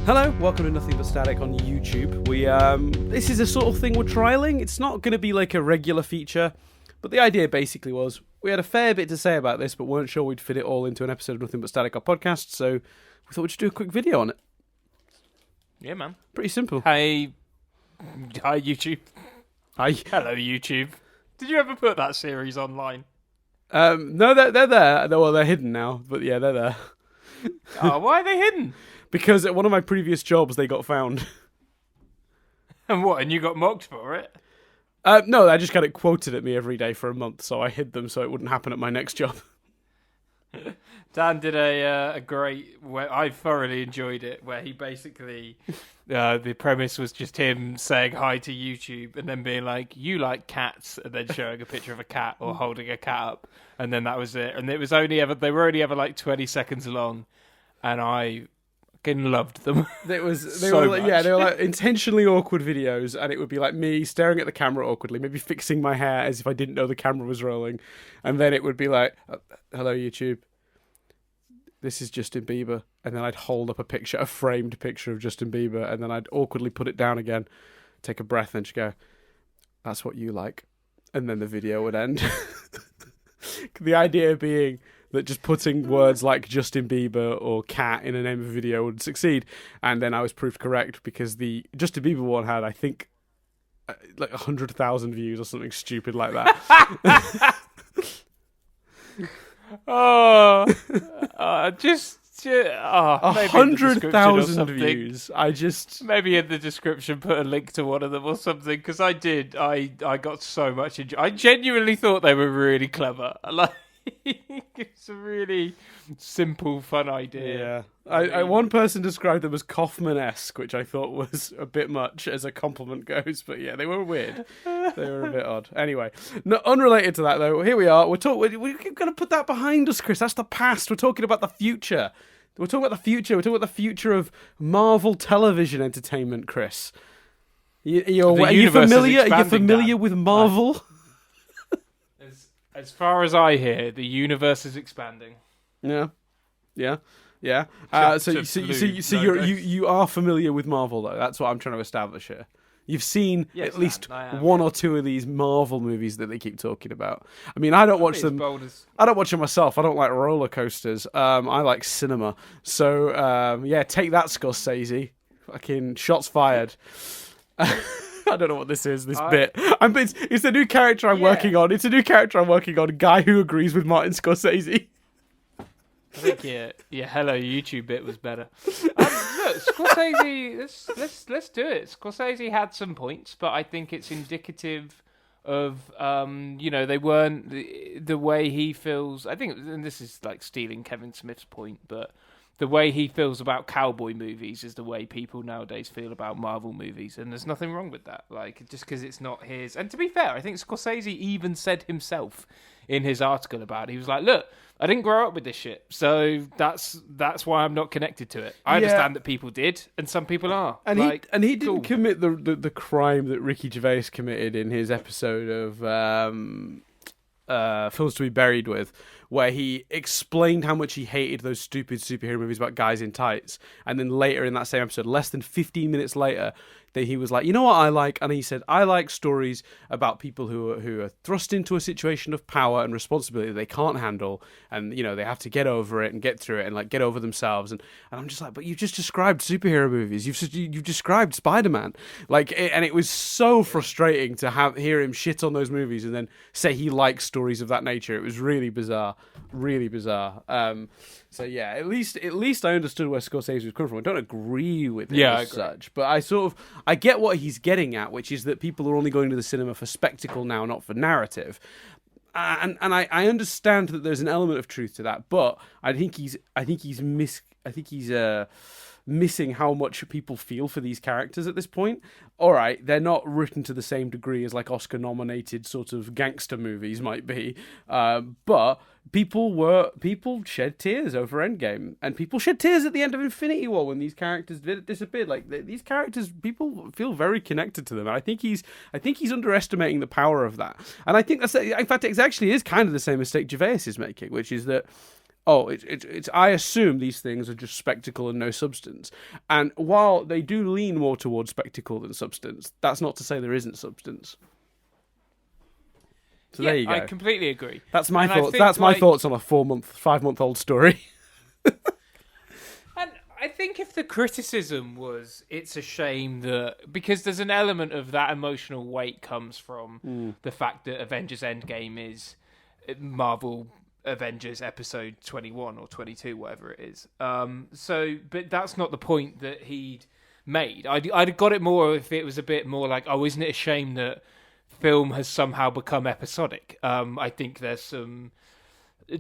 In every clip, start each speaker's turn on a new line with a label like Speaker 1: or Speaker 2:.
Speaker 1: Hello, welcome to Nothing But Static on YouTube. This is a sort of thing we're trialing. It's not going to be like a regular feature, but the idea basically was we had a fair bit to say about this, but weren't sure we'd fit it all into an episode of Nothing But Static, our podcast, so we thought we'd just do a quick video on it.
Speaker 2: Yeah, man.
Speaker 1: Pretty simple.
Speaker 2: Hi, YouTube.
Speaker 1: Hi.
Speaker 2: Hello, YouTube. Did you ever put that series online?
Speaker 1: No, they're there. Well, they're hidden now, but yeah, they're there.
Speaker 2: Oh, why are they hidden?
Speaker 1: Because at one of my previous jobs, they got found.
Speaker 2: And what? And you got mocked for it?
Speaker 1: No, I just got it quoted at me every day for a month, so I hid them so it wouldn't happen at my next job.
Speaker 2: Dan did a great... I thoroughly enjoyed it, where he basically... the premise was just him saying hi to YouTube and then being like, you like cats, and then showing a picture of a cat or holding a cat up, and then that was it. And it was they were only ever like 20 seconds long, and I fucking loved them. They were
Speaker 1: like intentionally awkward videos, and it would be like me staring at the camera awkwardly, maybe fixing my hair as if I didn't know the camera was rolling, and then it would be like, hello YouTube, this is Justin Bieber, and then I'd hold up a framed picture of Justin Bieber, and then I'd awkwardly put it down again, take a breath, and just go, that's what you like, and then the video would end. The idea being that just putting words like Justin Bieber or cat in a name of a video would succeed, and then I was proved correct because the Justin Bieber one had, I think, like 100,000 views or something stupid like that.
Speaker 2: maybe
Speaker 1: 100,000 views.
Speaker 2: Maybe in the description put a link to one of them or something, because I got so much I genuinely thought they were really clever. Like, it's a really simple, fun idea.
Speaker 1: Yeah. One person described them as Kaufman-esque, which I thought was a bit much as a compliment goes, but yeah, they were weird. They were a bit odd. Anyway, no, unrelated to that though, here we are. We're going to put that behind us, Chris. That's the past. We're talking about the future. We're talking about the future of Marvel television entertainment, Chris. Are you familiar with Marvel?
Speaker 2: As far as I hear, the universe is expanding.
Speaker 1: Yeah. So you are familiar with Marvel though. That's what I'm trying to establish here. You've seen at least one or two of these Marvel movies that they keep talking about. I mean, I don't watch them. I don't watch them myself. I don't like roller coasters. I like cinema. So take that, Scorsese. Fucking shots fired. I don't know what this is, bit. It's a new character I'm working on. It's a new character I'm working on. A guy who agrees with Martin Scorsese.
Speaker 2: I think your hello YouTube bit was better. Look, Scorsese, let's do it. Scorsese had some points, but I think it's indicative of, they weren't the way he feels. I think, and this is like stealing Kevin Smith's point, but the way he feels about cowboy movies is the way people nowadays feel about Marvel movies, and there's nothing wrong with that. Like, just because it's not his. And to be fair, I think Scorsese even said himself in his article about it, he was like, "Look, I didn't grow up with this shit, so that's why I'm not connected to it. I understand that people did, and some people are." And
Speaker 1: he didn't commit the crime that Ricky Gervais committed in his episode of Films to Be Buried With, where he explained how much he hated those stupid superhero movies about guys in tights, and then later in that same episode, less than 15 minutes later, that he was like, you know what I like? And he said, I like stories about people who are thrust into a situation of power and responsibility that they can't handle, and they have to get over it and get through it and like get over themselves. And I'm just like, but you just described superhero movies. You've described Spider-Man. And it was so frustrating to hear him shit on those movies and then say he likes stories of that nature. It was really bizarre. Really bizarre. So yeah, at least I understood where Scorsese was coming from. I don't agree with it as such, but I get what he's getting at, which is that people are only going to the cinema for spectacle now, not for narrative. And I understand that there's an element of truth to that, but I think he's missing how much people feel for these characters at this point. All right, they're not written to the same degree as like Oscar-nominated sort of gangster movies might be, but people shed tears over Endgame, and people shed tears at the end of Infinity War when these characters disappeared. Like these characters, people feel very connected to them, and I think he's underestimating the power of that. And I think in fact, it actually is kind of the same mistake Gervais is making, which is that oh, it's. I assume these things are just spectacle and no substance. And while they do lean more towards spectacle than substance, that's not to say there isn't substance. So there you go.
Speaker 2: I completely agree.
Speaker 1: That's my thoughts. That's my thoughts on a 5-month-old story.
Speaker 2: And I think if the criticism was, it's a shame that, because there's an element of that emotional weight comes from the fact that Avengers Endgame is Marvel Avengers episode 21 or 22, whatever it is. But that's not the point that he'd made. I'd have got it more if it was a bit more like, oh, isn't it a shame that film has somehow become episodic? I think there's some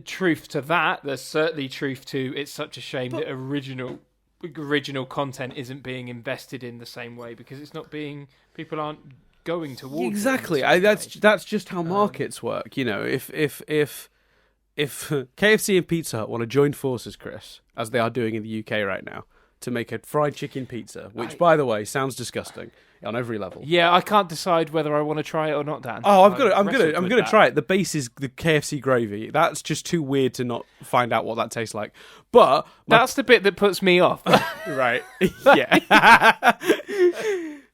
Speaker 2: truth to that. There's certainly truth to it's such a shame that original content isn't being invested in the same way because it's not being, people aren't going towards
Speaker 1: exactly. That's just how markets work. You know, if KFC and Pizza Hut want to join forces, Chris, as they are doing in the UK right now, to make a fried chicken pizza, which, by the way, sounds disgusting on every level.
Speaker 2: Yeah, I can't decide whether I want to try it or not, Dan.
Speaker 1: Oh, I'm gonna try it. The base is the KFC gravy. That's just too weird to not find out what that tastes like. But
Speaker 2: that's the bit that puts me off.
Speaker 1: Right? Yeah.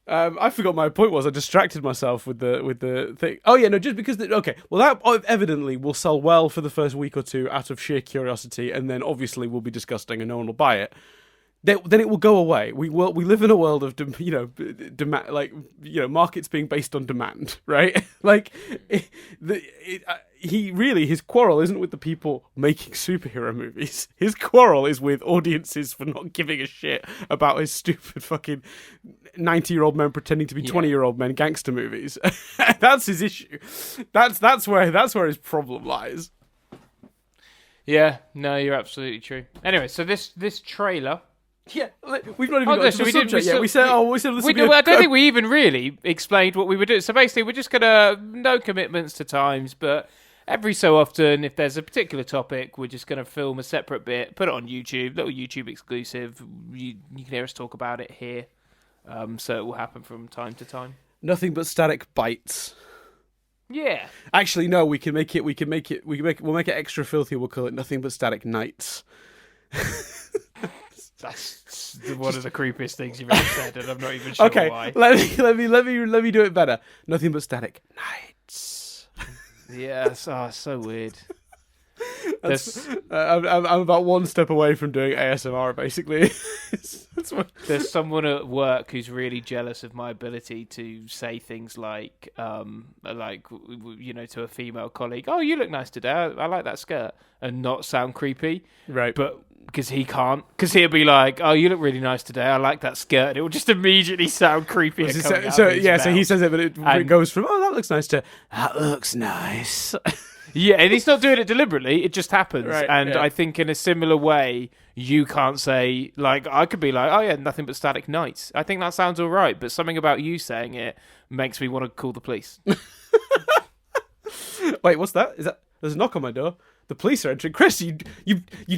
Speaker 1: I forgot my point was. I distracted myself with the thing. Oh yeah, no, just because. Okay, well that evidently will sell well for the first week or two out of sheer curiosity, and then obviously will be disgusting and no one will buy it. Then it will go away. We live in a world of demand, markets being based on demand, right? Like, his quarrel isn't with the people making superhero movies. His quarrel is with audiences for not giving a shit about his stupid fucking 90-year-old men pretending to be 20-year-old men gangster movies. That's his issue. That's where his problem lies.
Speaker 2: Yeah, no, you're absolutely true. Anyway, so this trailer.
Speaker 1: Yeah, we've not even got to the subject yet. We said this would be
Speaker 2: I don't think we even really explained what we were doing. So basically, we're just no commitments to times, but every so often, if there's a particular topic, we're just gonna film a separate bit, put it on YouTube, little YouTube exclusive. You can hear us talk about it here. So it will happen from time to time.
Speaker 1: Nothing but static bites.
Speaker 2: Yeah.
Speaker 1: Actually, no. We'll make it extra filthy. We'll call it Nothing But Static Nights.
Speaker 2: That's one of the creepiest things you've ever said, and I'm not even sure why.
Speaker 1: Let me do it better. Nothing But Static Nights.
Speaker 2: Yeah, so weird.
Speaker 1: I'm about one step away from doing ASMR, basically.
Speaker 2: There's someone at work who's really jealous of my ability to say things like, to a female colleague, "Oh, you look nice today. I like that skirt," and not sound creepy.
Speaker 1: Right.
Speaker 2: But because he can't, because he'll be like, "Oh, you look really nice today. I like that skirt." And it will just immediately sound creepy.
Speaker 1: So he says it, but it goes from, "Oh, that looks nice," to "That looks nice."
Speaker 2: Yeah, and he's not doing it deliberately. It just happens. Right, and
Speaker 1: yeah.
Speaker 2: I think in a similar way, you can't say, like, I could be like, "Oh yeah, Nothing But Static Nights." I think that sounds all right, but something about you saying it makes me want to call the police.
Speaker 1: Wait, what's that? There's a knock on my door. The police are entering. Chris, you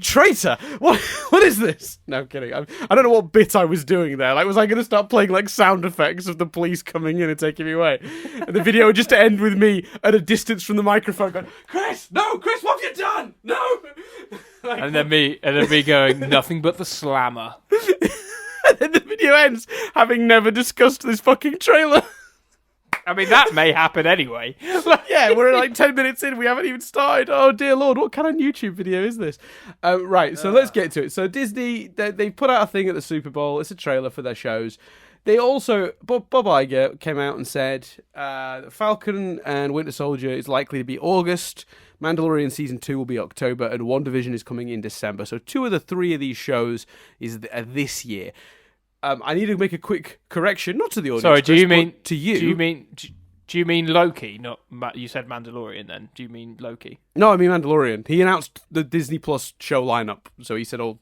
Speaker 1: traitor! What is this? No, I'm kidding. I don't know what bit I was doing there. Like, was I going to start playing like sound effects of the police coming in and taking me away? And the video would just end with me at a distance from the microphone going, Chris, what have you done? No! Like,
Speaker 2: and then me going, "Nothing but the slammer."
Speaker 1: And then the video ends having never discussed this fucking trailer.
Speaker 2: I mean, that may happen anyway.
Speaker 1: Yeah, we're like 10 minutes in. We haven't even started. Oh, dear Lord. What kind of YouTube video is this? Right, so let's get to it. So Disney, they put out a thing at the Super Bowl. It's a trailer for their shows. They also, Bob Iger came out and said Falcon and Winter Soldier is likely to be August. Mandalorian Season 2 will be October. And WandaVision is coming in December. So 2 of the 3 of these shows is this year. I need to make a quick correction, not to the audience.
Speaker 2: Sorry,
Speaker 1: to you?
Speaker 2: Do you mean Loki? Not you said Mandalorian. Then do you mean Loki?
Speaker 1: No, I mean Mandalorian. He announced the Disney Plus show lineup, so he said all.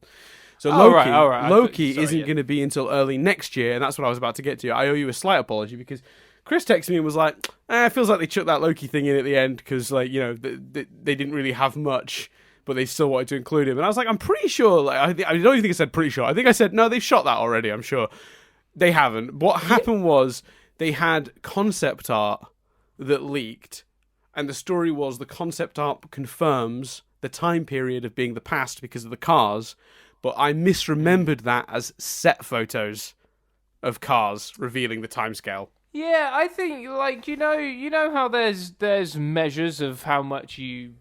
Speaker 1: So Loki,
Speaker 2: right.
Speaker 1: Loki isn't going to be until early next year, and that's what I was about to get to. I owe you a slight apology because Chris texted me and was like, "It feels like they chucked that Loki thing in at the end because, like, you know, they didn't really have much." But they still wanted to include him. And I was like, I'm pretty sure. Like, I don't even think I said pretty sure. I think I said, no, they've shot that already, I'm sure. They haven't. What happened was they had concept art that leaked. And the story was the concept art confirms the time period of being the past because of the cars, but I misremembered that as set photos of cars revealing the timescale.
Speaker 2: Yeah, I think like you know how there's measures of how much you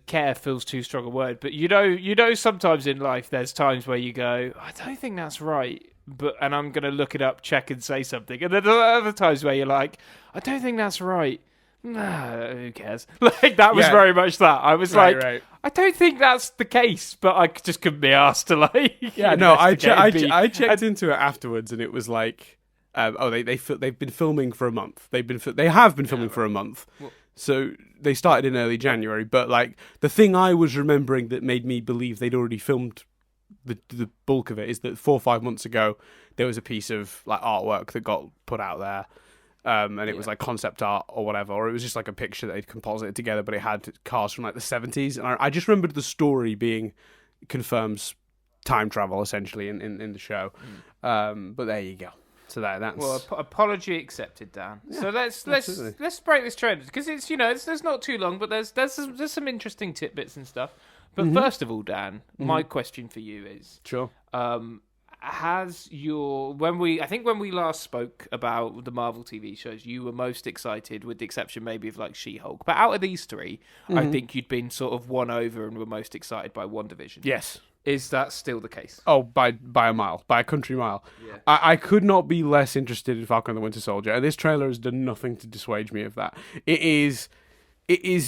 Speaker 2: care feels too strong a word, but you know sometimes in life there's times where you go, I don't think that's right, and I'm gonna look it up, check and say something, and then there are other times where you're like, I don't think that's right. Nah, who cares? Like that was very much that. I was right. I don't think that's the case, but I just couldn't be asked to like.
Speaker 1: Yeah, no, I checked into it afterwards, and it was like, they've been filming for a month. They have been filming for a month. Well, so they started in early January, but like the thing I was remembering that made me believe they'd already filmed the bulk of it is that 4 or 5 months ago there was a piece of like artwork that got put out there. And it was like concept art or whatever, or it was just like a picture that they'd composited together, but it had cars from like the 70s. And I just remembered the story being confirms time travel essentially in the show. But there you go. So that's
Speaker 2: apology accepted, Dan. Yeah, so let's break this trend because it's there's not too long, but there's some interesting tidbits and stuff. But first of all, Dan, my question for you is
Speaker 1: sure.
Speaker 2: I think when we last spoke about the Marvel TV shows, you were most excited, with the exception maybe of like She-Hulk. But out of these three, I think you'd been sort of won over and were most excited by WandaVision.
Speaker 1: Yes.
Speaker 2: Is that still the case?
Speaker 1: Oh, by a mile, by a country mile. Yeah. I could not be less interested in Falcon and the Winter Soldier, and this trailer has done nothing to dissuade me of that. It is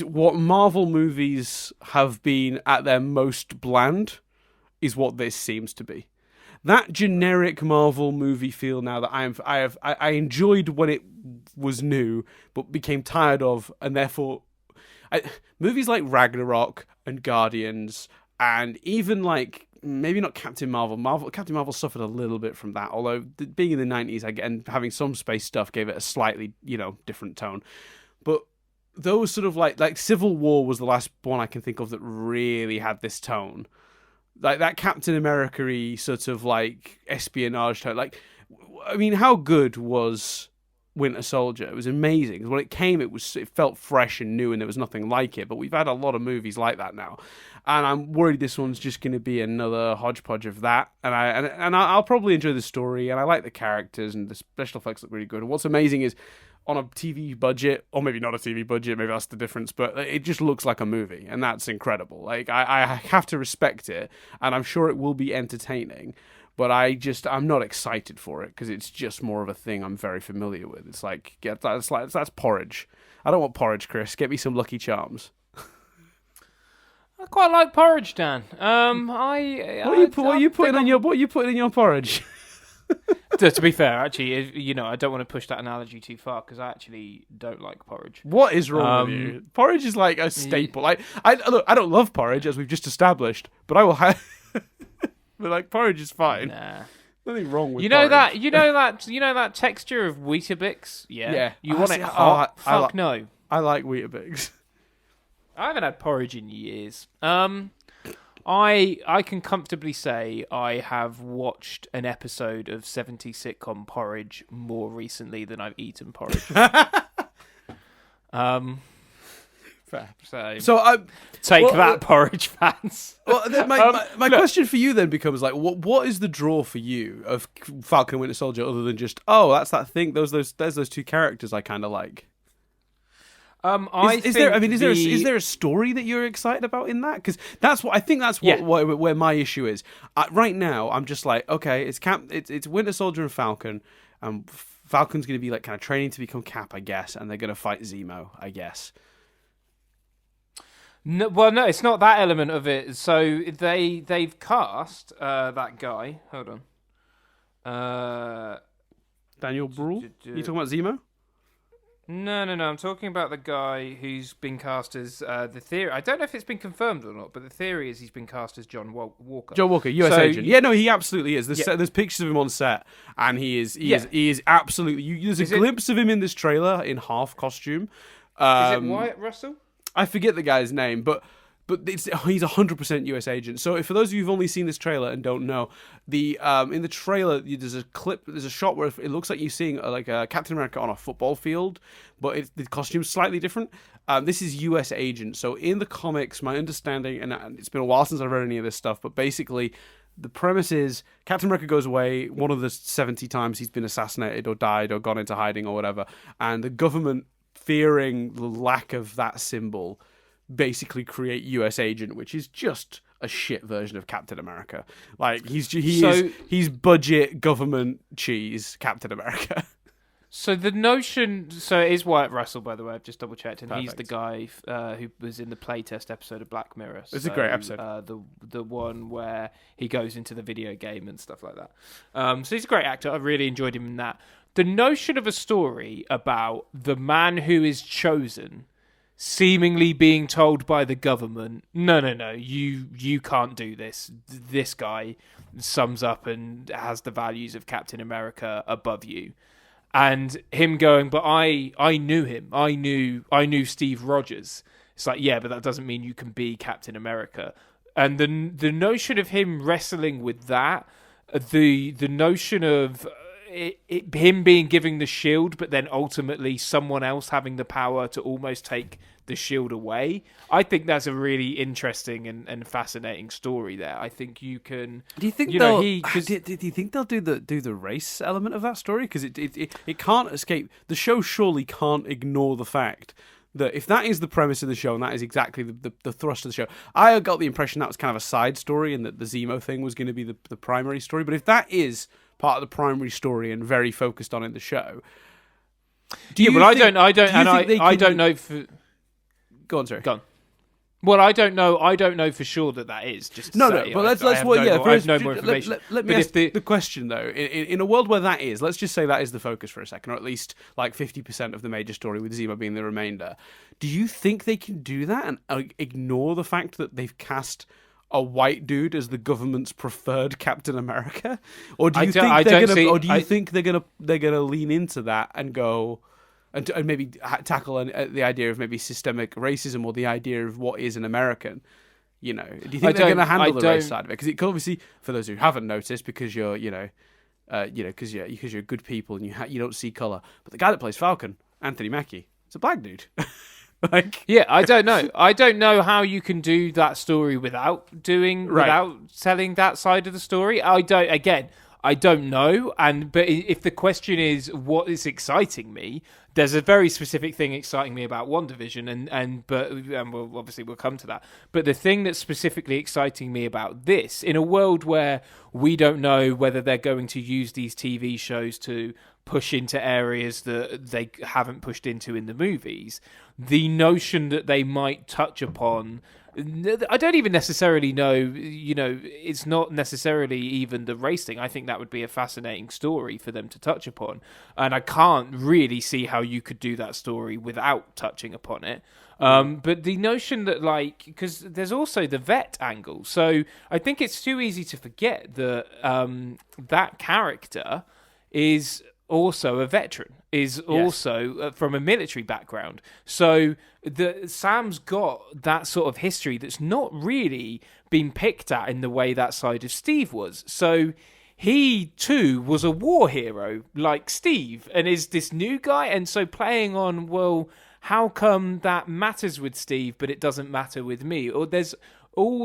Speaker 1: what Marvel movies have been at their most bland, is what this seems to be. That generic Marvel movie feel now that I enjoyed when it was new, but became tired of, and therefore, movies like Ragnarok and Guardians. And even like maybe not Captain Marvel. Captain Marvel suffered a little bit from that. Although being in the 90s and having some space stuff gave it a slightly different tone. But those sort of like Civil War was the last one I can think of that really had this tone. Like that Captain America-y sort of like espionage tone. Like, I mean, how good was Winter Soldier? It was amazing. When it came, it felt fresh and new, and there was nothing like it. But we've had a lot of movies like that now, and I'm worried this one's just going to be another hodgepodge of that. And I'll probably enjoy the story, and I like the characters, and the special effects look really good. And what's amazing is on a TV budget, or maybe not a TV budget, maybe that's the difference, but it just looks like a movie, and that's incredible. Like I have to respect it, and I'm sure it will be entertaining. But I'm not excited for it because it's just more of a thing I'm very familiar with. It's like, that's porridge. I don't want porridge, Chris. Get me some Lucky Charms.
Speaker 2: I quite like porridge, Dan.
Speaker 1: What are you putting in your porridge?
Speaker 2: To be fair, actually, I don't want to push that analogy too far because I actually don't like porridge.
Speaker 1: What is wrong with you? Porridge is like a staple. Like I don't love porridge, as we've just established, but I will have. But like porridge is fine. Nah. Nothing wrong with porridge.
Speaker 2: that texture of Weetabix? Yeah. You want it hot? Fuck no.
Speaker 1: I like Weetabix.
Speaker 2: I haven't had porridge in years. I can comfortably say I have watched an episode of 70s sitcom Porridge more recently than I've eaten porridge. Fair.
Speaker 1: So
Speaker 2: take that, Porridge fans.
Speaker 1: Well, my question for you then becomes like, what is the draw for you of Falcon and Winter Soldier other than just that's that thing? There's those two characters I kind of like. Is there a story that you're excited about in that? Because that's what I think. That's where my issue is. Right now, I'm just like, okay, it's Winter Soldier and Falcon. Falcon's going to be like kind of training to become Cap, I guess, and they're going to fight Zemo, I guess.
Speaker 2: No, well, no, it's not that element of it. So they've cast that guy. Hold on.
Speaker 1: Daniel Bruhl? You talking about Zemo?
Speaker 2: No. I'm talking about the guy who's been cast as the theory. I don't know if it's been confirmed or not, but the theory is he's been cast as John Walker.
Speaker 1: John Walker, US agent. Yeah, no, he absolutely is. There's pictures of him on set, and he is absolutely. There's a glimpse of him in this trailer in half costume.
Speaker 2: Is it Wyatt Russell?
Speaker 1: I forget the guy's name, but but he's 100% US agent. So for those of you who've only seen this trailer and don't know, in the trailer there's a shot where it looks like you're seeing like a Captain America on a football field, but the costume's slightly different. This is US agent. So in the comics, my understanding, and it's been a while since I've read any of this stuff, but basically the premise is Captain America goes away one of the 70 times he's been assassinated or died or gone into hiding or whatever, and the government, fearing the lack of that symbol, basically create US agent, which is just a shit version of Captain America. Like he's budget government cheese Captain America.
Speaker 2: So the notion, so it is Wyatt Russell, by the way. I've just double checked, and
Speaker 1: Perfect.
Speaker 2: he's the guy who was in the playtest episode of Black Mirror.
Speaker 1: It's a great episode.
Speaker 2: The one where he goes into the video game and stuff like that. So he's a great actor. I really enjoyed him in that. The notion of a story about the man who is chosen seemingly being told by the government, no, you can't do this. This guy sums up and has the values of Captain America above you. And him going, but I knew him. I knew Steve Rogers. It's like, yeah, but that doesn't mean you can be Captain America. And the notion of him wrestling with that, the notion of him being given the shield, but then ultimately someone else having the power to almost take the shield away. I think that's a really interesting and fascinating story there. I think you can.
Speaker 1: Do you think do you think they'll do the race element of that story? Because it can't escape. The show surely can't ignore the fact that if that is the premise of the show and that is exactly the thrust of the show, I got the impression that was kind of a side story and that the Zemo thing was going to be the primary story. But if that is part of the primary story and very focused on in the show, I don't know. Go on, sorry.
Speaker 2: Go on. Well, I don't know for sure that is. Just
Speaker 1: no. But let's I have no more
Speaker 2: information.
Speaker 1: Let me ask the question though. In a world where that is, let's just say that is the focus for a second, or at least like 50% of the major story, with Zemo being the remainder. Do you think they can do that and ignore the fact that they've cast a white dude as the government's preferred Captain America, or do you think they're gonna lean into that and go? And maybe tackle the idea of maybe systemic racism or the idea of what is an American. Do you think they're going to handle the race side of it? Because it could obviously, for those who haven't noticed, because you're because you're good people and you don't see color. But the guy that plays Falcon, Anthony Mackie, it's a black dude.
Speaker 2: I don't know. I don't know how you can do that story without telling that side of the story. I don't know. But if the question is what is exciting me, there's a very specific thing exciting me about WandaVision, and we'll come to that. But the thing that's specifically exciting me about this, in a world where we don't know whether they're going to use these TV shows to push into areas that they haven't pushed into in the movies, the notion that they might touch upon, I don't even necessarily know, it's not necessarily even the race thing. I think that would be a fascinating story for them to touch upon. And I can't really see how you could do that story without touching upon it. But the notion that, because there's also the vet angle. So I think it's too easy to forget that that character is also a veteran, is also from a military background. So Sam's got that sort of history that's not really been picked at in the way that side of Steve was. So he too was a war hero like Steve and is this new guy. And so playing on, well, how come that matters with Steve but it doesn't matter with me? Or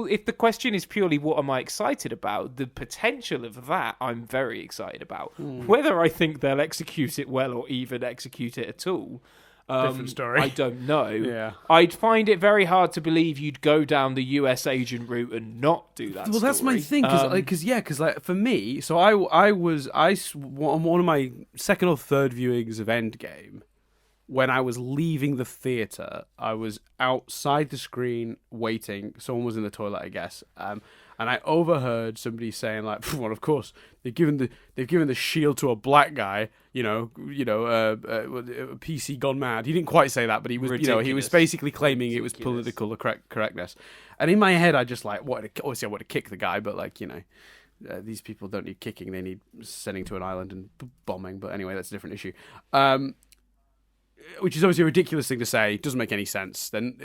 Speaker 2: if the question is purely what am I excited about, the potential of that I'm very excited about. Whether I think they'll execute it well or even execute it at all,
Speaker 1: different story.
Speaker 2: I don't know.
Speaker 1: Yeah.
Speaker 2: I'd find it very hard to believe you'd go down the US agent route and not do that.
Speaker 1: Well, that's my thing. Because for me, so I was on one of my second or third viewings of Endgame. When I was leaving the theater, I was outside the screen waiting. Someone was in the toilet, I guess, and I overheard somebody saying, like, "Well, of course they've given the shield to a black guy." PC gone mad. He didn't quite say that, but he was, he was basically claiming it was political correctness. And in my head, I just wanted to kick the guy, but these people don't need kicking; they need sending to an island and bombing. But anyway, that's a different issue. which is obviously a ridiculous thing to say, doesn't make any sense. Then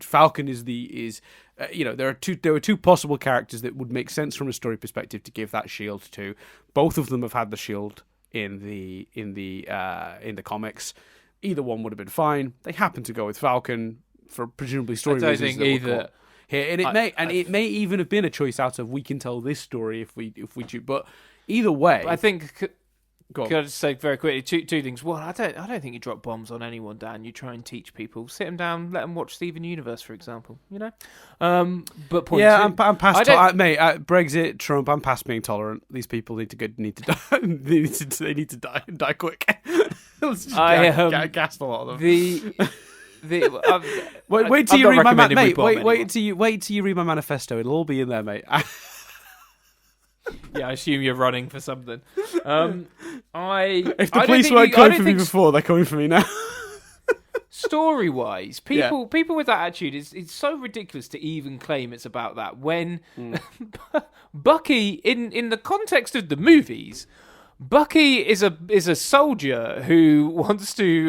Speaker 1: Falcon is there were two possible characters that would make sense from a story perspective to give that shield to. Both of them have had the shield in the comics. Either one would have been fine. They happened to go with Falcon for presumably story reasons. I don't think either. Here, and it may even have been a choice out of we can tell this story if we choose. But either way,
Speaker 2: I think. Can I just say very quickly two things? One, I don't think you drop bombs on anyone, Dan. You try and teach people, sit them down, let them watch Steven Universe, for example. But point two,
Speaker 1: I'm past mate. Brexit, Trump. I'm past being tolerant. These people need to die. they need to die quick. Let's just gas a lot of them. Wait till you read my mate. Wait till you read my manifesto. It'll all be in there, mate.
Speaker 2: Yeah, I assume you're running for something. If
Speaker 1: the police weren't coming for me before, they're coming for me now.
Speaker 2: Story-wise, people with that attitude, it's so ridiculous to even claim it's about that. When Bucky, in the context of the movies, Bucky is a soldier who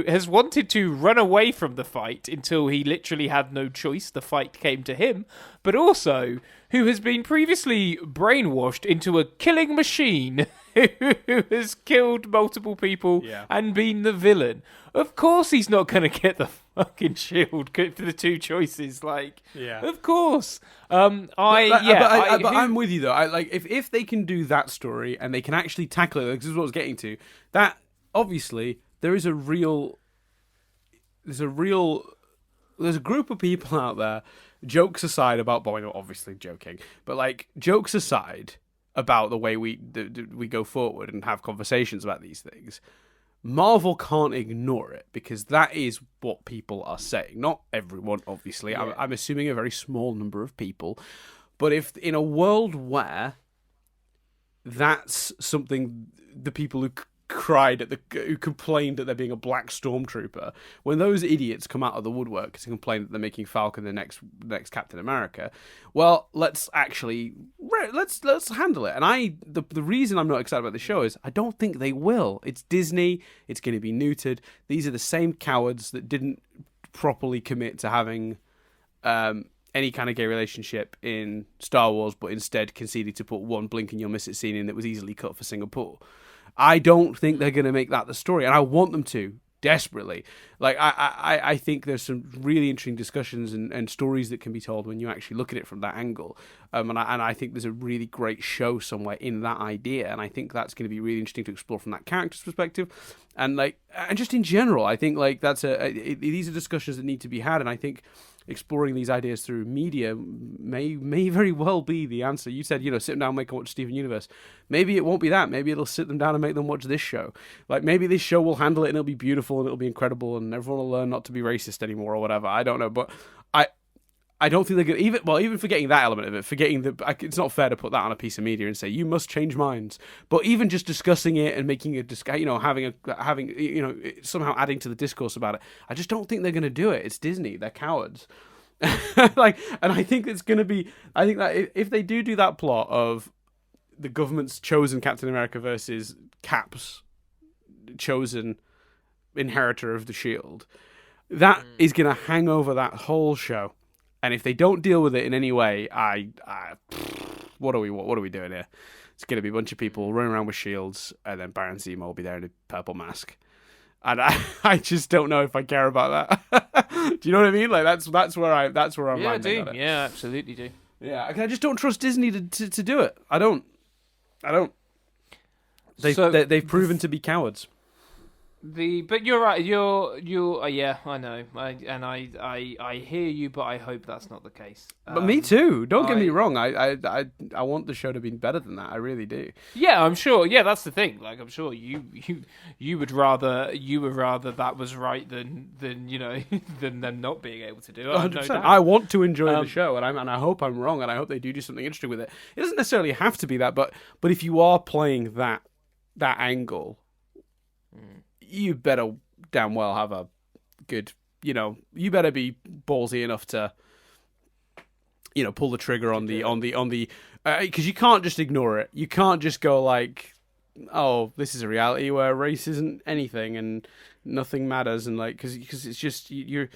Speaker 2: has wanted to run away from the fight until he literally had no choice. The fight came to him, but also who has been previously brainwashed into a killing machine who has killed multiple people and been the villain. Of course he's not going to get the fucking shield for the two choices. Of course. But I'm with you though. If they can do that story and they can actually tackle it, this is what I was getting to. That obviously there's a group of people out there. Jokes aside about, obviously joking, but jokes aside about the way we go forward and have conversations about these things, Marvel can't ignore it because that is what people are saying. Not everyone, obviously. Yeah. I'm assuming a very small number of people. But if in a world where that's something the people who who complained that there being a black stormtrooper, when those idiots come out of the woodwork to complain that they're making Falcon the next Captain America, well, let's handle it. And the reason I'm not excited about the show is I don't think they will. It's Disney. It's going to be neutered. These are the same cowards that didn't properly commit to having any kind of gay relationship in Star Wars, but instead conceded to put one blink and you'll miss it scene in that was easily cut for Singapore. I don't think they're going to make that the story, and I want them to desperately. I think there's some really interesting discussions and stories that can be told when you actually look at it from that angle. And I think there's a really great show somewhere in that idea, and I think that's going to be really interesting to explore from that character's perspective, and just in general, I think these are discussions that need to be had, and I think exploring these ideas through media may very well be the answer. You said, sit them down and make them watch Steven Universe. Maybe it won't be that. Maybe it'll sit them down and make them watch this show. Maybe this show will handle it and it'll be beautiful and it'll be incredible and everyone will learn not to be racist anymore or whatever. I don't know, but I don't think they're going to even forgetting that element of it, it's not fair to put that on a piece of media and say you must change minds. But even just discussing it and making having somehow adding to the discourse about it, I just don't think they're going to do it. It's Disney; they're cowards. And I think it's going to be. I think that if they do that plot of the government's chosen Captain America versus Cap's chosen inheritor of the shield, that is going to hang over that whole show. And if they don't deal with it in any way, what are we doing here? It's going to be a bunch of people running around with shields, and then Baron Zemo will be there in a purple mask. And I just don't know if I care about that. Do you know what I mean? That's where I'm. Yeah, I do. Yeah, absolutely do.
Speaker 1: Yeah, I just don't trust Disney to do it. I don't. They've proven to be cowards.
Speaker 2: But you're right. Yeah, I know. I hear you, but I hope that's not the case.
Speaker 1: But me too. Don't get me wrong. I want the show to be better than that. I really do.
Speaker 2: Yeah, I'm sure. Yeah, that's the thing. I'm sure you would rather that was right than than them not being able to do it.
Speaker 1: 100%. I want to enjoy the show, and I hope I'm wrong, and I hope they do something interesting with it. It doesn't necessarily have to be that, but if you are playing that angle. You better damn well have a good, you better be ballsy enough to, pull the trigger on the, because you can't just ignore it. You can't just go oh, this is a reality where race isn't anything and nothing matters, and like because it's just you're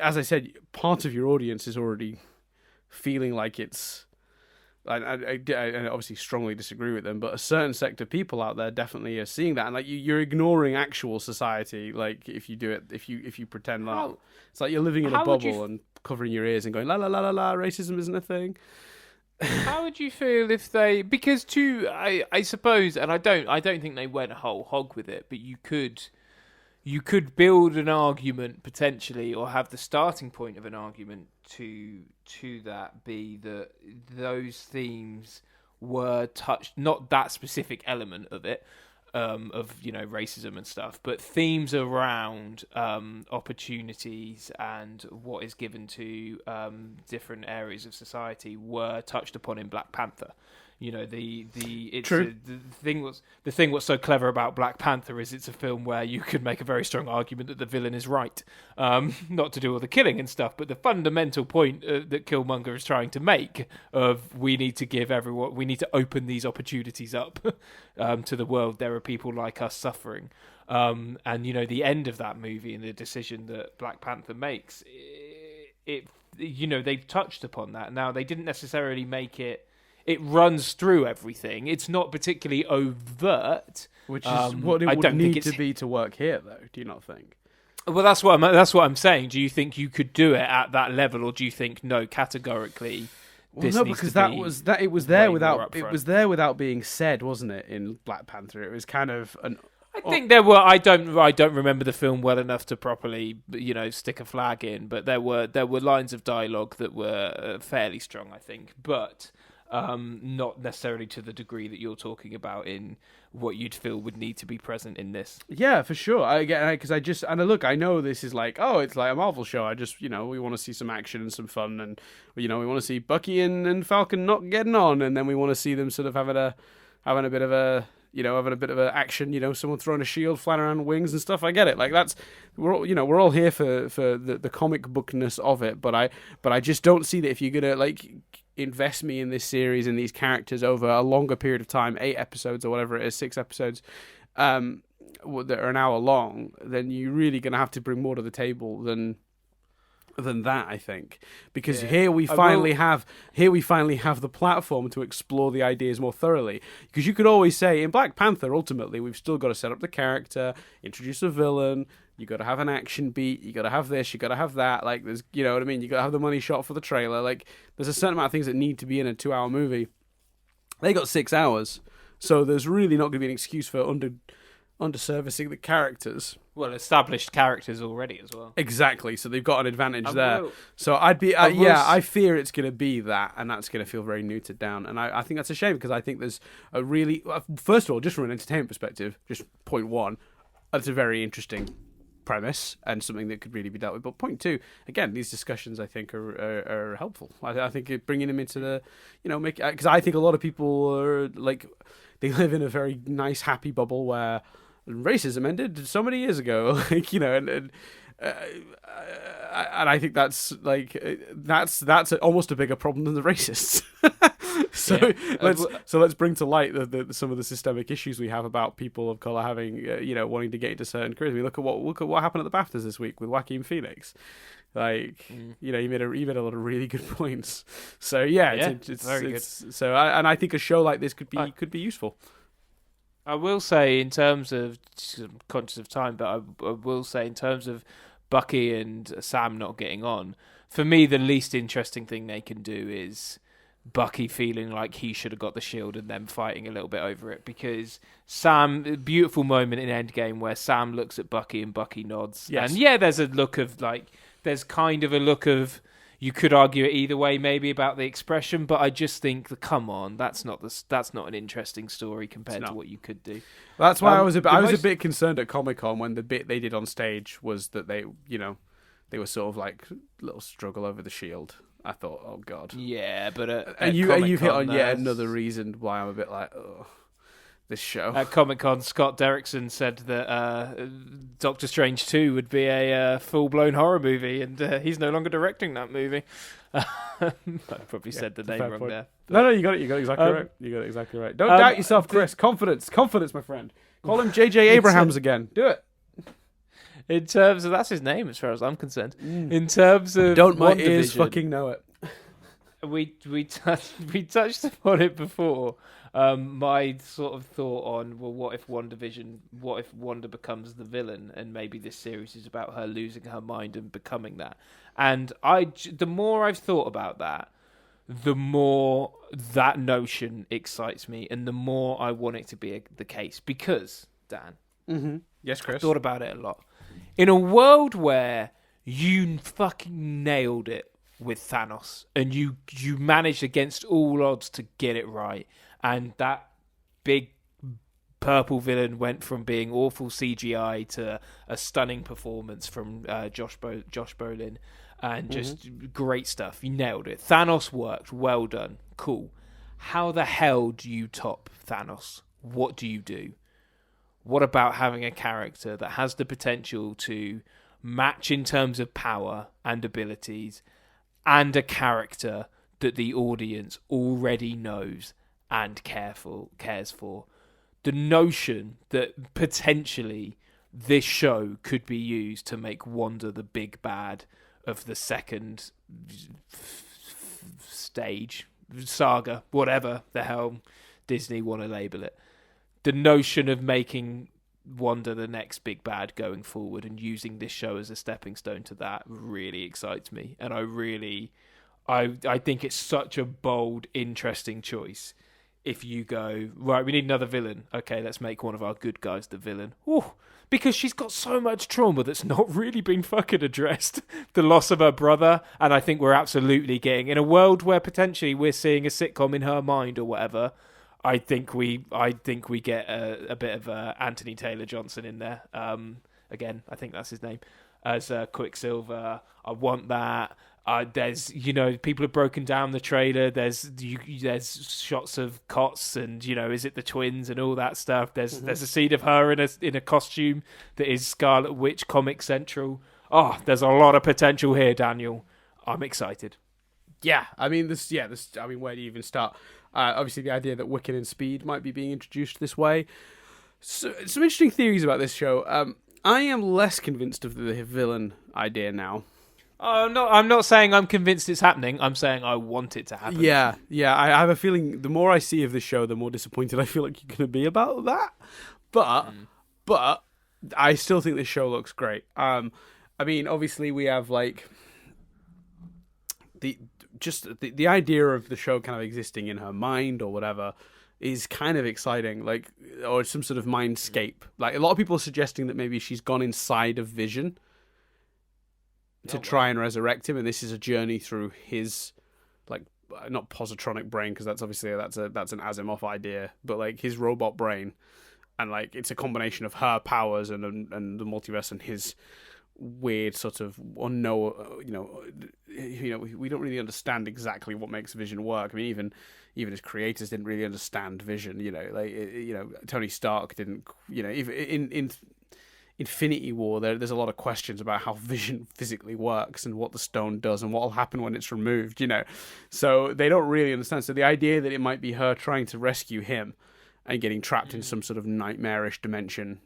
Speaker 1: as I said, part of your audience is already feeling like it's. I obviously strongly disagree with them, but a certain sector of people out there definitely are seeing that, and like you're ignoring actual society. Like if you do it, if you pretend that it's like you're living in a bubble and covering your ears and going la la la la la, racism isn't a thing.
Speaker 2: How would you feel if they? Because I suppose, and I don't think they went whole hog with it, but you could build an argument potentially, or have the starting point of an argument to that be that those themes were touched, not that specific element of it, of racism and stuff, but themes around opportunities and what is given to different areas of society were touched upon in Black Panther.
Speaker 1: True.
Speaker 2: The thing what's so clever about Black Panther is it's a film where you could make a very strong argument that the villain is right, not to do all the killing and stuff, but the fundamental point that Killmonger is trying to make of we need to open these opportunities up to the world. There are people like us suffering, and the end of that movie and the decision that Black Panther makes, they've touched upon that. Now they didn't necessarily make it. It runs through everything. It's not particularly overt,
Speaker 1: which is what it would need to be to work here, though. Do you not think?
Speaker 2: Well, that's what I'm saying. Do you think you could do it at that level, or do you think no, categorically?
Speaker 1: Well, no, because it was there without being said, wasn't it? In Black Panther, it was kind of an.
Speaker 2: I think there were. I don't remember the film well enough to properly, stick a flag in. But there were lines of dialogue that were fairly strong, I think, but. Not necessarily to the degree that you're talking about in what you'd feel would need to be present in this.
Speaker 1: Yeah, for sure. I know this is like, it's like a Marvel show. We want to see some action and some fun, and we want to see Bucky and Falcon not getting on, and then we want to see them sort of having a bit of a action. Someone throwing a shield, flying around wings and stuff. I get it. Like we're all here for the comic bookness of it, but I just don't see that if you're gonna invest me in this series and these characters over a longer period of time, 8 episodes or whatever it is, 6 episodes, that are an hour long, then you're really going to have to bring more to the table than that, I think, because here we finally have the platform to explore the ideas more thoroughly. Because you could always say in Black Panther, ultimately, we've still got to set up the character, introduce a villain. You got to have an action beat. You got to have this. You got to have that. Like there's, you know what I mean. You got to have the money shot for the trailer. Like there's a certain amount of things that need to be in a 2-hour movie. They got 6 hours, so there's really not going to be an excuse for underservicing the characters.
Speaker 2: Well, established characters already as well.
Speaker 1: Exactly. So they've got an advantage there. So I fear it's going to be that, and that's going to feel very neutered down. And I think that's a shame, because I think there's a really, first of all, just from an entertainment perspective, just point one, that's a very interesting premise and something that could really be dealt with. But point two, again, these discussions I think are helpful. I think bringing them into the, because I think a lot of people are like, they live in a very nice, happy bubble where racism ended so many years ago, and I think that's almost a bigger problem than the racists. Let's bring to light some of the systemic issues we have about people of color having wanting to get into certain careers. We look at what happened at the BAFTAs this week with Joaquin Phoenix. He made a lot of really good points. So it's very good. So I think a show like this could be useful.
Speaker 2: I will say, in terms of, I'm conscious of time, but I will say in terms of Bucky and Sam not getting on, for me the least interesting thing they can do is Bucky feeling like he should have got the shield and them fighting a little bit over it, because Sam, a beautiful moment in Endgame where Sam looks at Bucky and Bucky nods. Yes. And there's kind of a look of, you could argue it either way, maybe, about the expression, but I just think come on, that's not an interesting story compared to what you could do.
Speaker 1: That's why I was a bit concerned at Comic-Con when the bit they did on stage was that they were sort of like a little struggle over the shield. I thought, oh god.
Speaker 2: Yeah, but
Speaker 1: and you've hit on yet another reason why I'm a bit like, oh. this show.
Speaker 2: At Comic-Con, Scott Derrickson said that Doctor Strange 2 would be a full-blown horror movie, and he's no longer directing that movie. I probably said the name wrong there.
Speaker 1: No, you got it. You got it exactly right. You got it exactly right. Don't doubt yourself, Chris. Confidence, my friend. Call him J.J. Abrahams again. Do it.
Speaker 2: In terms of, that's his name as far as I'm concerned. In terms of
Speaker 1: don't my ears fucking know it.
Speaker 2: We touched upon it before. My sort of thought on, well, what if Wanda becomes the villain, and maybe this series is about her losing her mind and becoming that. And the more I've thought about that, the more that notion excites me, and the more I want it to be the case. Because, Dan,
Speaker 1: yes, Chris,
Speaker 2: I thought about it a lot. In a world where you fucking nailed it with Thanos, and you managed against all odds to get it right, and that big purple villain went from being awful CGI to a stunning performance from Josh Brolin, and just great stuff. You nailed it. Thanos worked. Well done. Cool. How the hell do you top Thanos? What do you do? What about having a character that has the potential to match in terms of power and abilities, and a character that the audience already knows and cares for? The notion that potentially this show could be used to make Wanda the big bad of the second stage saga, whatever the hell Disney want to label it. The notion of making Wanda the next big bad going forward and using this show as a stepping stone to that really excites me. And I think it's such a bold, interesting choice. If you go, right, we need another villain. Okay, let's make one of our good guys the villain. Ooh, because she's got so much trauma that's not really been fucking addressed. The loss of her brother, and I think we're absolutely getting, in a world where potentially we're seeing a sitcom in her mind or whatever, I think we get a bit of Anthony Taylor Johnson in there. Again, I think that's his name, as Quicksilver. I want that. There's, people have broken down the trailer. There's shots of cots and, is it the twins and all that stuff. There's a scene of her in a costume that is Scarlet Witch Comic Central. Oh, there's a lot of potential here, Daniel. I'm excited.
Speaker 1: Yeah, I mean, where do you even start? Obviously, the idea that Wiccan and Speed might be being introduced this way. So, some interesting theories about this show. I am less convinced of the villain idea now.
Speaker 2: Oh, no, I'm not saying I'm convinced it's happening. I'm saying I want it to happen.
Speaker 1: Yeah. I have a feeling the more I see of the show, the more disappointed I feel like you're going to be about that. But I still think this show looks great. I mean, obviously we have like the idea of the show kind of existing in her mind or whatever is kind of exciting, like, or some sort of mindscape. Like, a lot of people are suggesting that maybe she's gone inside of Vision to try and resurrect him, and this is a journey through his, like, not positronic brain, because that's obviously that's an Asimov idea, but like his robot brain, and like it's a combination of her powers and the multiverse and his weird sort of unknown, we don't really understand exactly what makes Vision work. I mean, even as creators didn't really understand Vision. Tony Stark didn't. Even in Infinity War, there's a lot of questions about how Vision physically works and what the stone does and what will happen when it's removed. So they don't really understand. So the idea that it might be her trying to rescue him and getting trapped in some sort of nightmarish dimension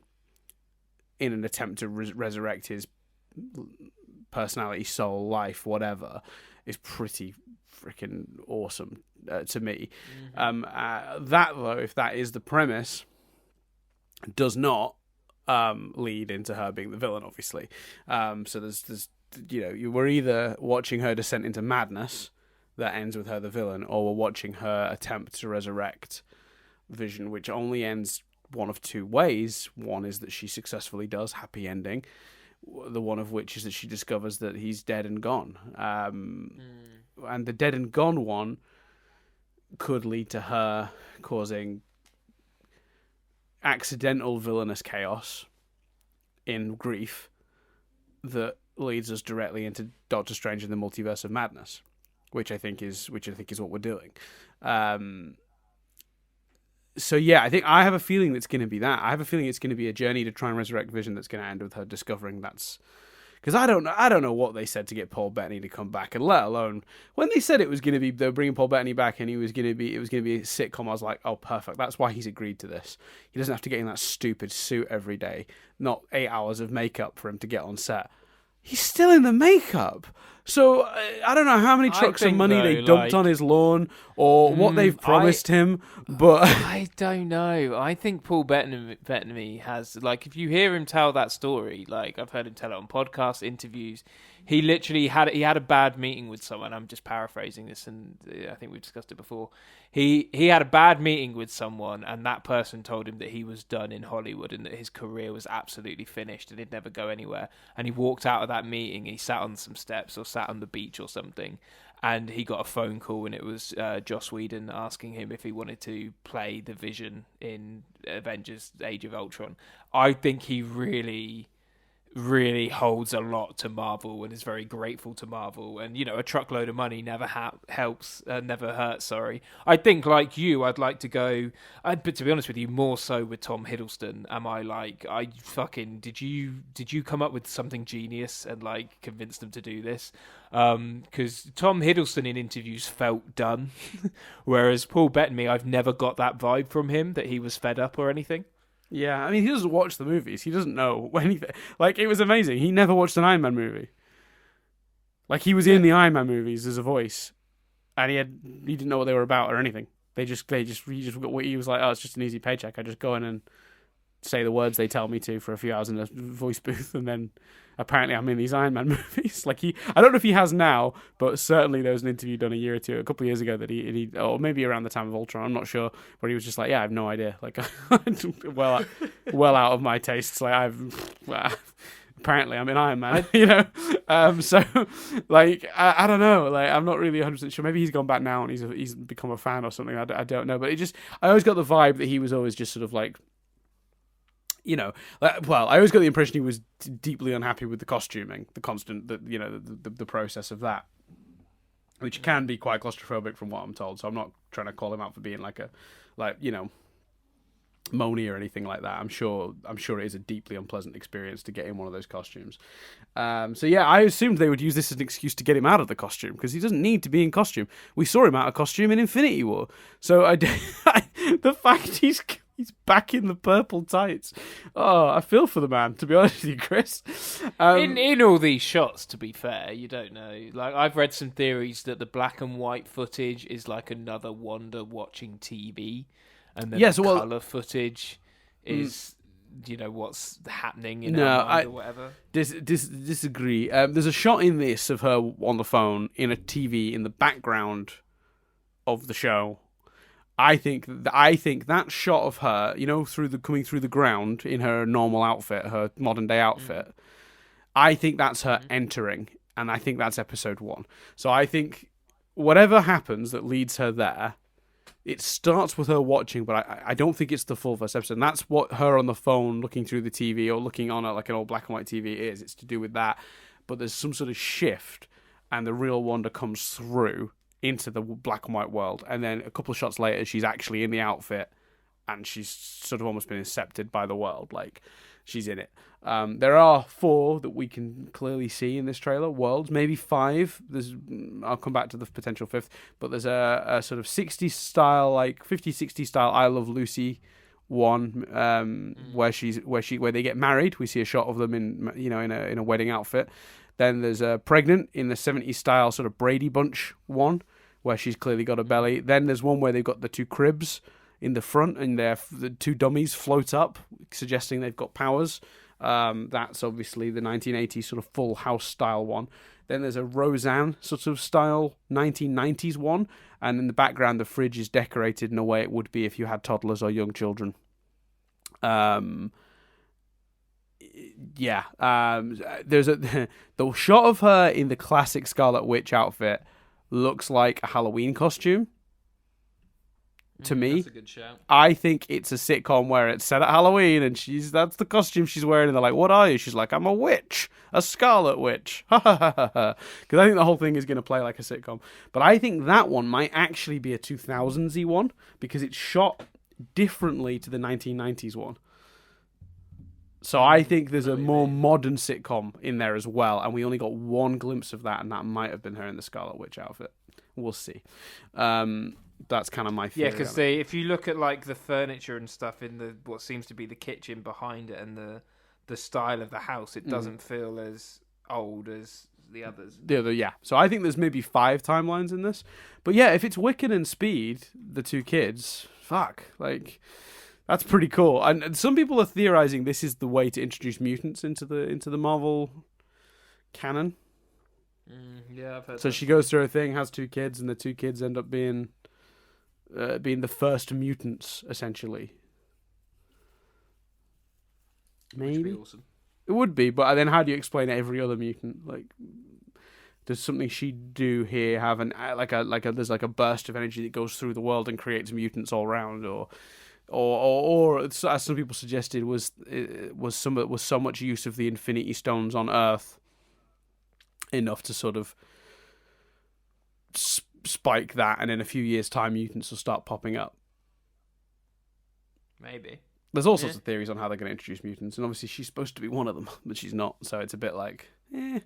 Speaker 1: in an attempt to resurrect his personality, soul, life, whatever, is pretty freaking awesome to me. That, though, if that is the premise, does not lead into her being the villain, obviously. So there's you were either watching her descent into madness that ends with her the villain, or we're watching her attempt to resurrect Vision, which only ends one of two ways. One is that she successfully does, happy ending. The one of which is that she discovers that he's dead and gone. And the dead and gone one could lead to her causing accidental villainous chaos in grief that leads us directly into Doctor Strange and the Multiverse of Madness, which I think is what we're doing. So yeah, I have a feeling it's going to be that. I have a feeling it's going to be a journey to try and resurrect Vision that's going to end with her discovering that's. Because I don't know what they said to get Paul Bettany to come back, and let alone when they said it was going to be they were bringing Paul Bettany back and it was going to be a sitcom. I was like, oh, perfect. That's why he's agreed to this. He doesn't have to get in that stupid suit every day. Not 8 hours of makeup for him to get on set. He's still in the makeup. So I don't know how many trucks of money they dumped on his lawn or what they've promised him, but
Speaker 2: I don't know. I think Paul Bettany has, like, if you hear him tell that story, like I've heard him tell it on podcasts, interviews, he literally had a bad meeting with someone. I'm just paraphrasing this, and I think we've discussed it before. He had a bad meeting with someone, and that person told him that he was done in Hollywood and that his career was absolutely finished and he'd never go anywhere. And he walked out of that meeting. He sat on some steps or sat on the beach or something, and he got a phone call, and it was Joss Whedon asking him if he wanted to play the Vision in Avengers: Age of Ultron. I think he really holds a lot to Marvel and is very grateful to Marvel, and a truckload of money never never hurts. Sorry, I think like you, I'd like to go. But to be honest with you, more so with Tom Hiddleston. Am I like did you come up with something genius and like convince them to do this? Because Tom Hiddleston in interviews felt done, whereas Paul Bettany, I've never got that vibe from him that he was fed up or anything.
Speaker 1: Yeah, I mean, he doesn't watch the movies. He doesn't know anything. Like, it was amazing. He never watched an Iron Man movie. Like, he was in the Iron Man movies as a voice, and he didn't know what they were about or anything. He was like, oh, it's just an easy paycheck. I just go in and say the words they tell me to for a few hours in a voice booth, and then apparently I'm in these Iron Man movies. Like, I don't know if he has now, but certainly there was an interview done a couple of years ago that he or maybe around the time of Ultron, I'm not sure, where he was just like, yeah, I have no idea. Like, well out of my tastes. Like, apparently I'm in Iron Man, so like, I don't know. Like, I'm not really 100% sure. Maybe he's gone back now and he's become a fan or something. I don't know. But I always got the vibe that he was always just sort of like, I always got the impression he was deeply unhappy with the costuming, the process of that, which can be quite claustrophobic from what I'm told. So I'm not trying to call him out for being moany or anything like that. I'm sure it is a deeply unpleasant experience to get in one of those costumes. So yeah, I assumed they would use this as an excuse to get him out of the costume, because he doesn't need to be in costume. We saw him out of costume in Infinity War. So the fact he's back in the purple tights. Oh, I feel for the man, to be honest with you, Chris.
Speaker 2: In all these shots, to be fair, you don't know. Like, I've read some theories that the black and white footage is like another Wanda watching TV, and then the colour footage is, what's happening in her mind or whatever.
Speaker 1: Disagree. There's a shot in this of her on the phone in a TV in the background of the show. I think that shot of her, coming through the ground in her normal outfit, her modern day outfit, I think that's her entering, and I think that's episode 1. So I think whatever happens that leads her there, it starts with her watching, but I don't think it's the full first episode. And that's what her on the phone looking through the TV or looking on like an old black and white TV is. It's to do with that. But there's some sort of shift, and the real Wanda comes through into the black and white world, and then a couple of shots later she's actually in the outfit and she's sort of almost been incepted by the world, like she's in it. There are 4 that we can clearly see in this trailer, worlds, maybe 5. I'll come back to the potential 5th, but there's a sort of 60s style, like 50-60 style I Love Lucy one, where they get married. We see a shot of them in a wedding outfit. Then there's a pregnant in the 70s style sort of Brady Bunch one, where she's clearly got a belly. Then there's one where they've got the 2 cribs in the front, and the 2 dummies float up, suggesting they've got powers. That's obviously the 1980s sort of Full House style one. Then there's a Roseanne sort of style 1990s one, and in the background the fridge is decorated in a way it would be if you had toddlers or young children. There's the shot of her in the classic Scarlet Witch outfit looks like a Halloween costume to me.
Speaker 2: That's a good shout.
Speaker 1: I think it's a sitcom where it's set at Halloween and that's the costume she's wearing, and they're like, what are you? She's like, I'm a witch, a Scarlet Witch. Because I think the whole thing is going to play like a sitcom. But I think that one might actually be a 2000s-y one, because it's shot differently to the 1990s one. So I think there's a more modern sitcom in there as well, and we only got one glimpse of that, and that might have been her in the Scarlet Witch outfit. We'll see. That's kind of my theory.
Speaker 2: Yeah, because if you look at like the furniture and stuff in the what seems to be the kitchen behind it, and the style of the house, it doesn't feel as old as the others.
Speaker 1: Yeah. So I think there's maybe 5 timelines in this, but yeah, if it's Wiccan and Speed, the 2 kids, fuck, like. That's pretty cool, and some people are theorizing this is the way to introduce mutants into the Marvel canon.
Speaker 2: Yeah, I've heard.
Speaker 1: So she goes through her thing, has 2 kids, and the 2 kids end up being the first mutants, essentially. Maybe
Speaker 2: which would be awesome.
Speaker 1: It would be, but then how do you explain every other mutant? Like, does something she do here have there's like a burst of energy that goes through the world and creates mutants all around, or as some people suggested, was so much use of the Infinity Stones on Earth enough to sort of spike that, and in a few years' time, mutants will start popping up.
Speaker 2: Maybe.
Speaker 1: There's all sorts of theories on how they're going to introduce mutants, and obviously she's supposed to be one of them, but she's not, so it's a bit like, eh.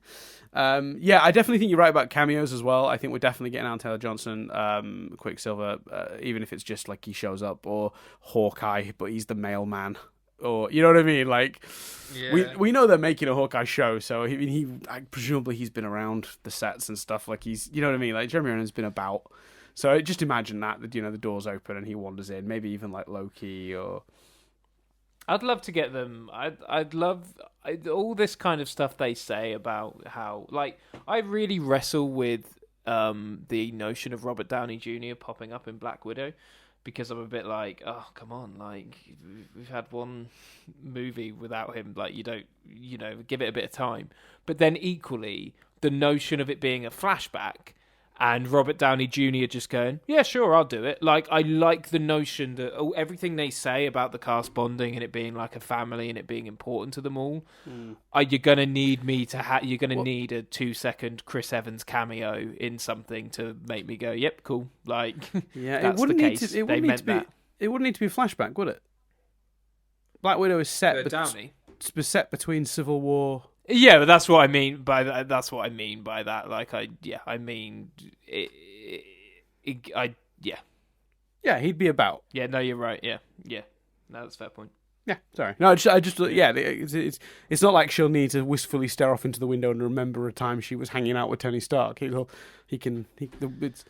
Speaker 1: Yeah, I definitely think you're right about cameos as well. I think we're definitely getting Aaron Taylor-Johnson, Quicksilver, even if it's just like he shows up, or Hawkeye, but he's the mailman, or you know what I mean? Like, we know they're making a Hawkeye show, so he presumably he's been around the sets and stuff. Like he's, you know what I mean? Like Jeremy Renner's been about, so just imagine that the doors open and he wanders in, maybe even like Loki or.
Speaker 2: I'd love to get them. I'd love all this kind of stuff they say about how, like, I really wrestle with the notion of Robert Downey Jr. popping up in Black Widow, because I'm a bit like, oh, come on, like, we've had one movie without him, like, you don't, give it a bit of time. But then equally, the notion of it being a flashback and Robert Downey Jr. just going, yeah, sure, I'll do it. Like, I like the notion that everything they say about the cast bonding and it being like a family and it being important to them all, you're going to need me to you're going to need a 2-second Chris Evans cameo in something to make me go, yep, cool. Like,
Speaker 1: yeah,
Speaker 2: that's the case. They meant that.
Speaker 1: It wouldn't need to be a flashback, would it? Black Widow is set between Civil War.
Speaker 2: Yeah, but that's what I mean by that. That's what I mean by that. Like,
Speaker 1: Yeah, he'd be about.
Speaker 2: Yeah, no, you're right. Yeah. No, that's a fair point.
Speaker 1: Yeah, sorry. No, it's not like she'll need to wistfully stare off into the window and remember a time she was hanging out with Tony Stark. It's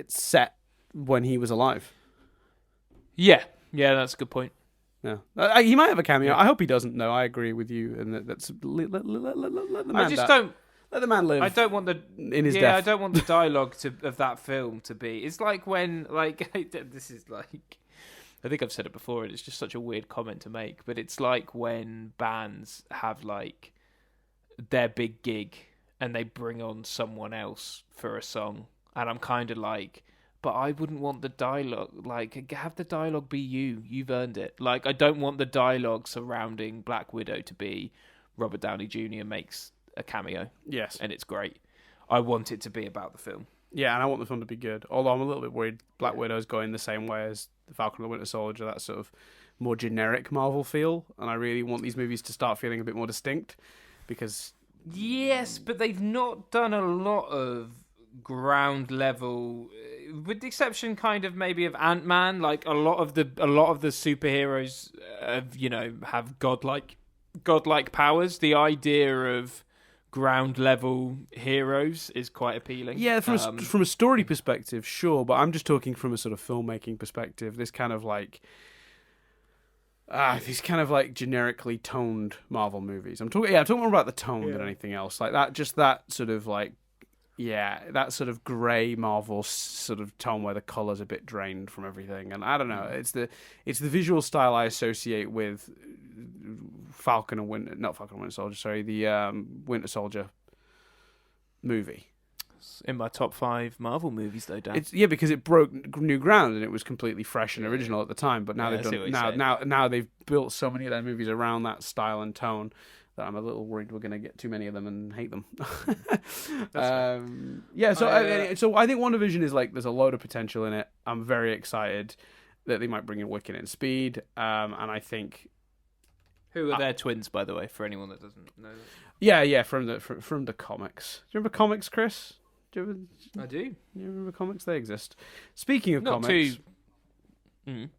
Speaker 1: set when he was alive.
Speaker 2: Yeah, that's a good point.
Speaker 1: Yeah, he might have a cameo. I hope he doesn't. No, I agree with you, and that's let the man.
Speaker 2: I just don't
Speaker 1: let the man live.
Speaker 2: I don't want the
Speaker 1: in his death.
Speaker 2: I don't want the dialogue of that film to be. It's like when this is like. I think I've said it before, and it's just such a weird comment to make, but it's like when bands have like their big gig and they bring on someone else for a song, and I'm kind of like. But I wouldn't want the dialogue, like, have the dialogue be you. You've earned it. Like, I don't want the dialogue surrounding Black Widow to be Robert Downey Jr. makes a cameo.
Speaker 1: Yes.
Speaker 2: And it's great. I want it to be about the film.
Speaker 1: Yeah, and I want the film to be good. Although I'm a little bit worried Black Widow's going the same way as the Falcon and the Winter Soldier, that sort of more generic Marvel feel. And I really want these movies to start feeling a bit more distinct, because...
Speaker 2: Yes, but they've not done a lot of ground level... with the exception kind of maybe of Ant-Man, like a lot of the superheroes have godlike powers. The idea of ground level heroes is quite appealing.
Speaker 1: Yeah, from a story perspective, sure, but I'm just talking from a sort of filmmaking perspective. This kind of like these kind of like generically toned Marvel movies. I'm talking more about the tone than anything else. Like that, just that sort of like. Yeah, that sort of grey Marvel sort of tone where the colour's a bit drained from everything, and I don't know. It's the visual style I associate with Falcon and Winter Soldier. Sorry, the Winter Soldier movie.
Speaker 2: It's in my top 5 Marvel movies, though, Dan.
Speaker 1: Because it broke new ground and it was completely fresh and original at the time. But now now they've built so many of their movies around that style and tone. That I'm a little worried we're going to get too many of them and hate them. So I think WandaVision is like, there's a load of potential in it. I'm very excited. that they might bring in Wiccan and Speed, and I think
Speaker 2: Who are their twins, by the way, for anyone that doesn't know?
Speaker 1: yeah from the comics. Do you remember comics, Chris?
Speaker 2: I do.
Speaker 1: You remember comics? They exist. Speaking of
Speaker 2: Not
Speaker 1: comics,
Speaker 2: too.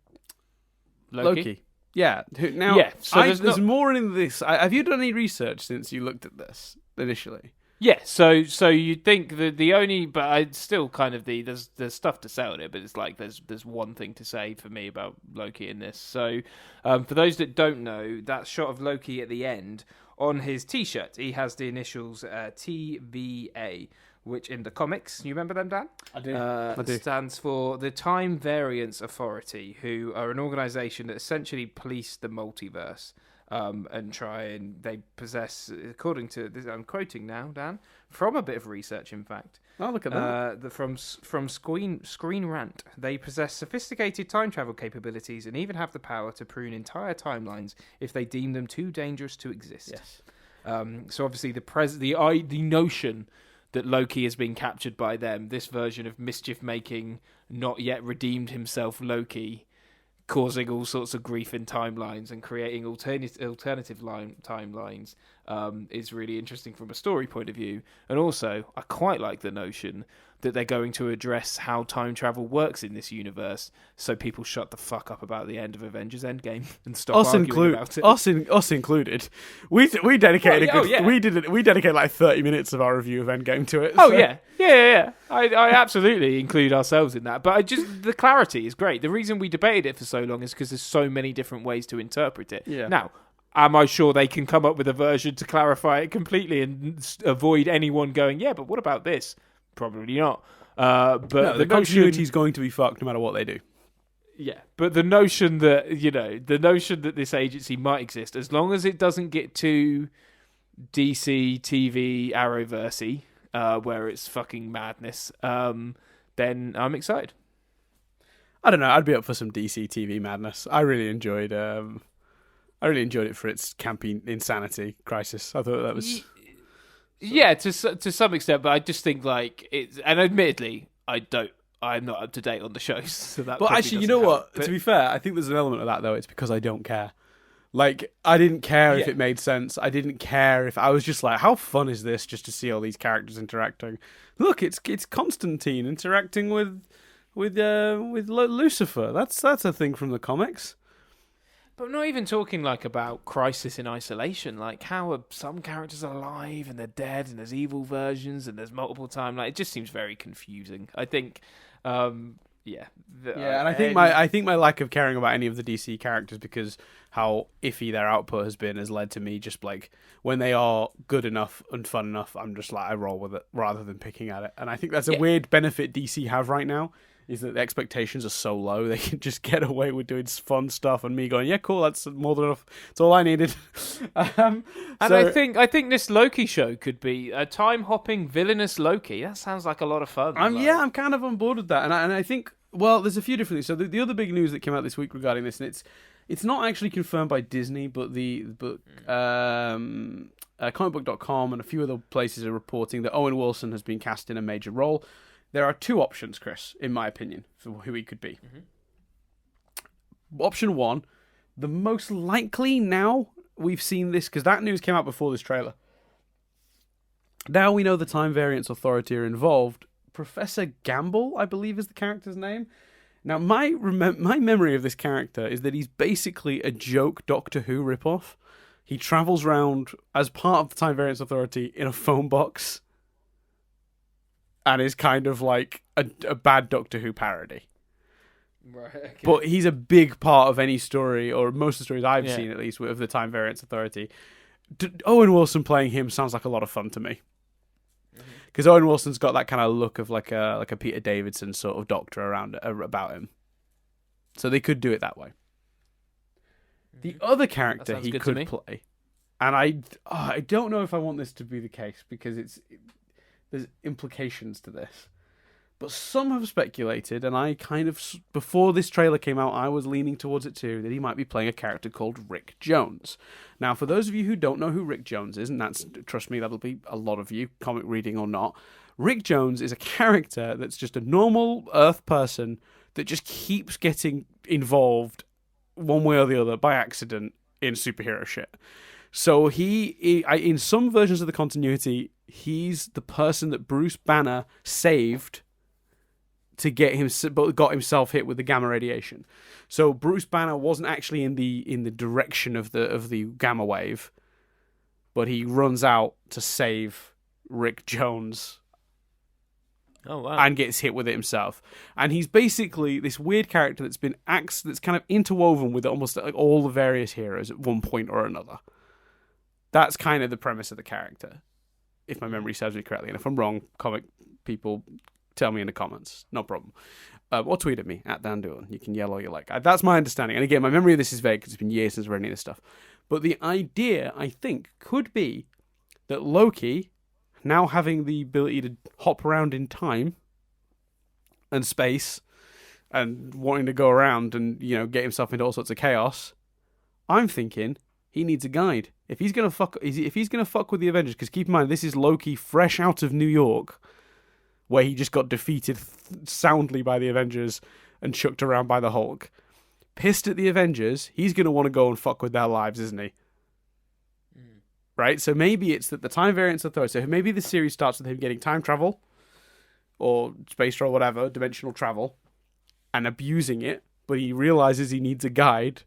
Speaker 2: Loki.
Speaker 1: Yeah. Now,
Speaker 2: Yeah, so
Speaker 1: there's more in this. Have you done any research since you looked at this initially?
Speaker 2: Yeah, so you'd think that the only, but I still kind of there's stuff to say on it, but it's like there's one thing to say for me about Loki in this. So for those that don't know, that shot of Loki at the end on his T-shirt, he has the initials TVA, which in the comics, you remember them, Dan?
Speaker 1: I do.
Speaker 2: Stands for the Time Variance Authority, who are an organisation that essentially police the multiverse. And they possess, according to this, I'm quoting now, Dan, from a bit of research, in fact.
Speaker 1: Oh, look at that.
Speaker 2: From Screen Rant, they possess sophisticated time travel capabilities and even have the power to prune entire timelines if they deem them too dangerous to exist.
Speaker 1: Yes.
Speaker 2: So obviously the notion that Loki has been captured by them, this version of mischief-making, not yet redeemed himself Loki, causing all sorts of grief in timelines and creating alternative timelines is really interesting from a story point of view. And also, I quite like the notion that they're going to address how time travel works in this universe, so people shut the fuck up about the end of Avengers Endgame and stop arguing about it.
Speaker 1: Us included. We dedicated we dedicated like 30 minutes of our review of Endgame to it.
Speaker 2: Oh, so. Yeah. I absolutely include ourselves in that. But the clarity is great. The reason we debated it for so long is because there's so many different ways to interpret it.
Speaker 1: Yeah.
Speaker 2: Now, am I sure they can come up with a version to clarify it completely and avoid anyone going, yeah, but what about this? Probably not. But
Speaker 1: no, the continuity is going to be fucked no matter what they do.
Speaker 2: Yeah, but the notion that this agency might exist, as long as it doesn't get too DC TV Arrowversey, where it's fucking madness, then I'm excited.
Speaker 1: I don't know. I'd be up for some DC TV madness. I really enjoyed it for its campy insanity crisis. I thought that was.
Speaker 2: Yeah, to some extent, but I just think like it's, and admittedly, I'm not up to date on the shows. So that.
Speaker 1: But actually, you know what? To be fair, I think there's an element of that though. It's because I don't care. Like, I didn't care if it made sense. I didn't care if I was just like, how fun is this? Just to see all these characters interacting. Look, it's Constantine interacting with Lucifer. That's a thing from the comics.
Speaker 2: But I'm not even talking like about Crisis in Isolation. Like, how are some characters alive and they're dead, and there's evil versions and there's multiple timelines. It just seems very confusing. I think, and I think my lack of caring about any of the DC characters, because how iffy their output has been, has led to me just like, when they are good enough and fun enough, I'm just like, I roll with it rather than picking at it. And I think that's a weird benefit DC have right now, is that the expectations are so low, they can just get away with doing fun stuff, and me going, yeah, cool, that's more than enough. That's all I needed. I think this Loki show could be a time-hopping villainous Loki. That sounds like a lot of fun.
Speaker 1: I'm kind of on board with that, and I think, well, there's a few different things. So the other big news that came out this week regarding this, and it's not actually confirmed by Disney, but comicbook.com and a few other places are reporting that Owen Wilson has been cast in a major role. There are two options, Chris, in my opinion, for who he could be. Mm-hmm. Option one, the most likely now we've seen this, because that news came out before this trailer. Now we know the Time Variance Authority are involved. Professor Gamble, I believe, is the character's name. Now, my memory of this character is that he's basically a joke Doctor Who ripoff. He travels around as part of the Time Variance Authority in a phone box, and is kind of like a bad Doctor Who parody.
Speaker 2: Right, okay.
Speaker 1: But he's a big part of any story, or most of the stories I've seen at least, of the Time Variance Authority. Owen Wilson playing him sounds like a lot of fun to me. Because Owen Wilson's got that kind of look of like a Peter Davidson sort of doctor about him. So they could do it that way. The other character he could play, and I don't know if I want this to be the case, because there's implications to this. But some have speculated, and I kind of, before this trailer came out, I was leaning towards it too, that he might be playing a character called Rick Jones. Now, for those of you who don't know who Rick Jones is, and trust me, that'll be a lot of you, comic reading or not, Rick Jones is a character that's just a normal Earth person that just keeps getting involved one way or the other by accident in superhero shit. So in some versions of the continuity, he's the person that Bruce Banner saved to get him, but got himself hit with the gamma radiation. So Bruce Banner wasn't actually in the direction of the gamma wave, but he runs out to save Rick Jones.
Speaker 2: Oh wow!
Speaker 1: And gets hit with it himself. And he's basically this weird character that's kind of interwoven with almost like all the various heroes at one point or another. That's kind of the premise of the character, if my memory serves me correctly. And if I'm wrong, comic people, tell me in the comments. No problem. Or tweet at me, @DanDoon. You can yell all you like. That's my understanding. And again, my memory of this is vague because it's been years since I've read any of this stuff. But the idea, I think, could be that Loki, now having the ability to hop around in time and space and wanting to go around and, get himself into all sorts of chaos, I'm thinking he needs a guide. If he's gonna fuck with the Avengers, because keep in mind, this is Loki fresh out of New York, where he just got defeated soundly by the Avengers and chucked around by the Hulk. Pissed at the Avengers, he's going to want to go and fuck with their lives, isn't he? Mm. Right? So maybe it's that the Time Variance Authority, so maybe the series starts with him getting time travel, or space travel, whatever, dimensional travel, and abusing it, but he realizes he needs a guide,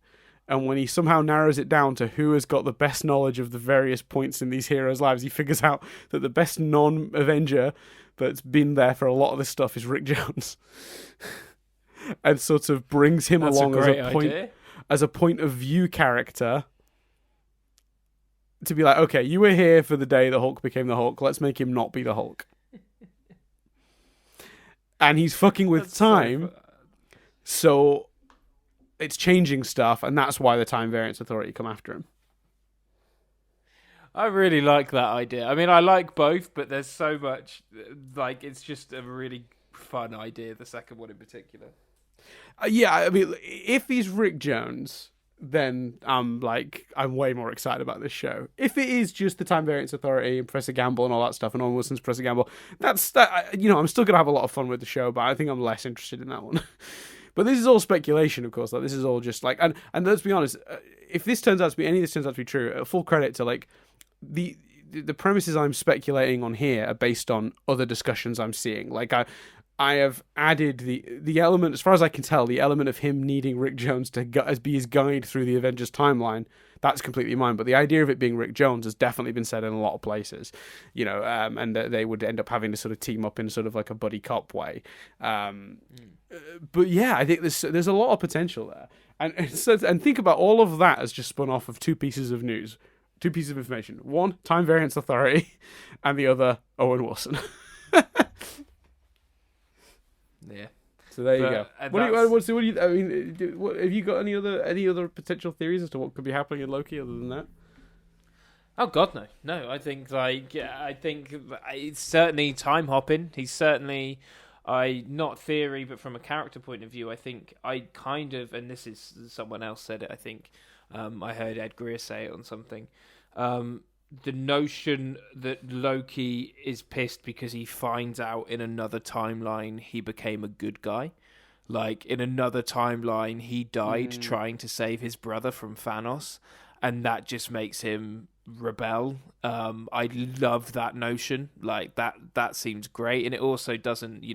Speaker 1: and when he somehow narrows it down to who has got the best knowledge of the various points in these heroes' lives, he figures out that the best non-Avenger that's been there for a lot of this stuff is Rick Jones. And sort of brings him along as a point of view character to be like, okay, you were here for the day the Hulk became the Hulk. Let's make him not be the Hulk. And he's fucking with time, so it's changing stuff, and that's why the Time Variance Authority come after him.
Speaker 2: I really like that idea. I mean, I like both, but there's so much, it's just a really fun idea, the second one in particular.
Speaker 1: Yeah, I mean, if he's Rick Jones, then I'm way more excited about this show. If it is just the Time Variance Authority and Professor Gamble and all that stuff, and Owen Wilson's Professor Gamble, I'm still gonna have a lot of fun with the show, but I think I'm less interested in that one. But this is all speculation, of course. This is all just and let's be honest, if this turns out to be any of this turns out to be true, full credit to the premises I'm speculating on here are based on other discussions I'm seeing. I have added the element, as far as I can tell, the element of him needing Rick Jones to be his guide through the Avengers timeline. That's completely mine. But the idea of it being Rick Jones has definitely been said in a lot of places, and that they would end up having to sort of team up in sort of like a buddy cop way. But yeah, I think there's a lot of potential there, and think about all of that as just spun off of two pieces of news, two pieces of information. One, Time Variance Authority, and the other, Owen Wilson.
Speaker 2: Yeah.
Speaker 1: So there you go. Have you got any other potential theories as to what could be happening in Loki other than that?
Speaker 2: Oh God, no. I think it's certainly time hopping. He's certainly, not theory, but from a character point of view, I think and this is someone else said it. I think I heard Ed Greer say it on something. The notion that Loki is pissed because he finds out in another timeline he became a good guy. In another timeline, he died trying to save his brother from Thanos, and that just makes him rebel. I love that notion. That seems great, and it also doesn't,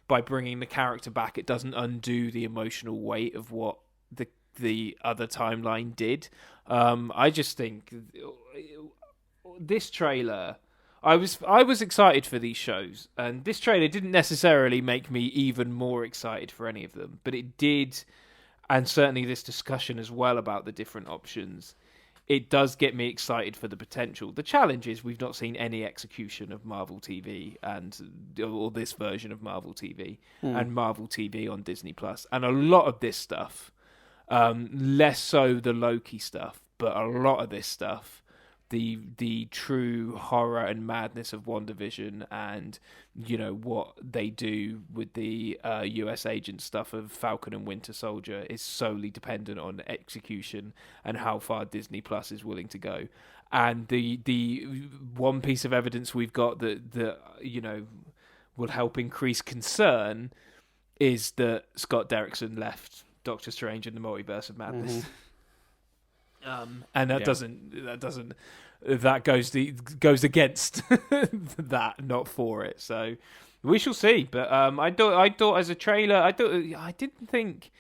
Speaker 2: by bringing the character back, it doesn't undo the emotional weight of what the other timeline did. I just think this trailer, I was excited for these shows, and this trailer didn't necessarily make me even more excited for any of them, but it did, and certainly this discussion as well about the different options, it does get me excited for the potential. The challenge is we've not seen any execution of Marvel TV or this version of Marvel TV and Marvel TV on Disney Plus, and a lot of this stuff, less so the Loki stuff, but a lot of this stuff, the true horror and madness of WandaVision, and what they do with the US agent stuff of Falcon and Winter Soldier is solely dependent on execution and how far Disney Plus is willing to go. And the one piece of evidence we've got that will help increase concern is that Scott Derrickson left Doctor Strange in the Multiverse of Madness. And that goes against that, not for it. So we shall see. But I thought as a trailer, I didn't think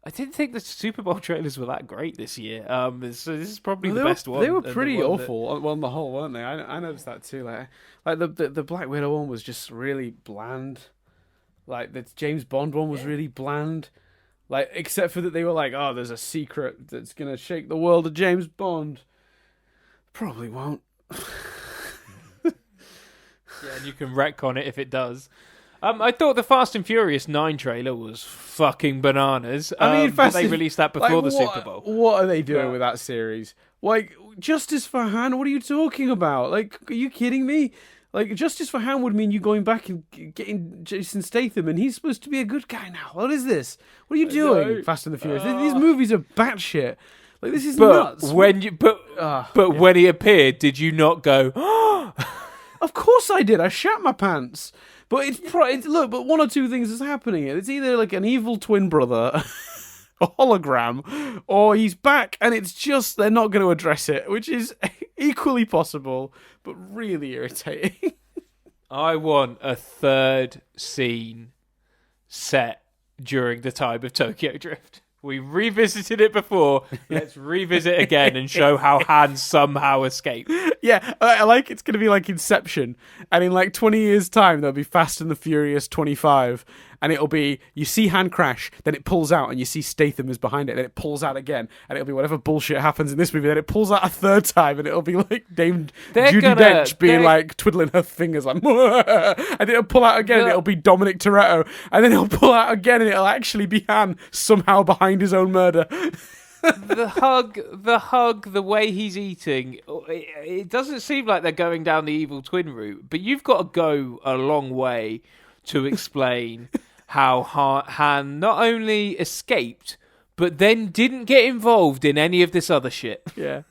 Speaker 2: the Super Bowl trailers were that great this year. So this is probably the best one.
Speaker 1: They were pretty awful on the whole, weren't they? I noticed that too. Like the Black Widow one was just really bland. Like the James Bond one was really bland. Like, except for that they were like, oh, there's a secret that's going to shake the world of James Bond. Probably won't.
Speaker 2: Yeah, and you can retcon it if it does. I thought the Fast and Furious 9 trailer was fucking bananas.
Speaker 1: I mean,
Speaker 2: they released that before the Super Bowl.
Speaker 1: What are they doing with that series? Like, Justice for Han, what are you talking about? Like, are you kidding me? Like, Justice for Han would mean you going back and getting Jason Statham, and he's supposed to be a good guy now. What is this? What are you doing, Fast and the Furious? These movies are batshit. Like, this is nuts.
Speaker 2: When he appeared, did you not go,
Speaker 1: Of course I did. I shat my pants. But but one or two things is happening here. It's either like an evil twin brother, a hologram, or he's back, and it's just they're not going to address it, which is equally possible, but really irritating.
Speaker 2: I want a third scene set during the time of Tokyo Drift. We revisited it before. Let's revisit again and show how Han somehow escaped.
Speaker 1: Yeah, I like it's going to be like Inception. And in like 20 years' time, there'll be Fast and the Furious 25. And it'll be, you see Han crash, then it pulls out, and you see Statham is behind it, and then it pulls out again. And it'll be whatever bullshit happens in this movie. Then it pulls out a third time, and it'll be like Dame Judi Dench being like twiddling her fingers like, and then it'll pull out again, and it'll be Dominic Toretto. And then it'll pull out again, and it'll actually be Han somehow behind his own murder.
Speaker 2: the hug, the way he's eating, it doesn't seem like they're going down the evil twin route, but you've got to go a long way to explain how Han not only escaped, but then didn't get involved in any of this other shit.
Speaker 1: Yeah.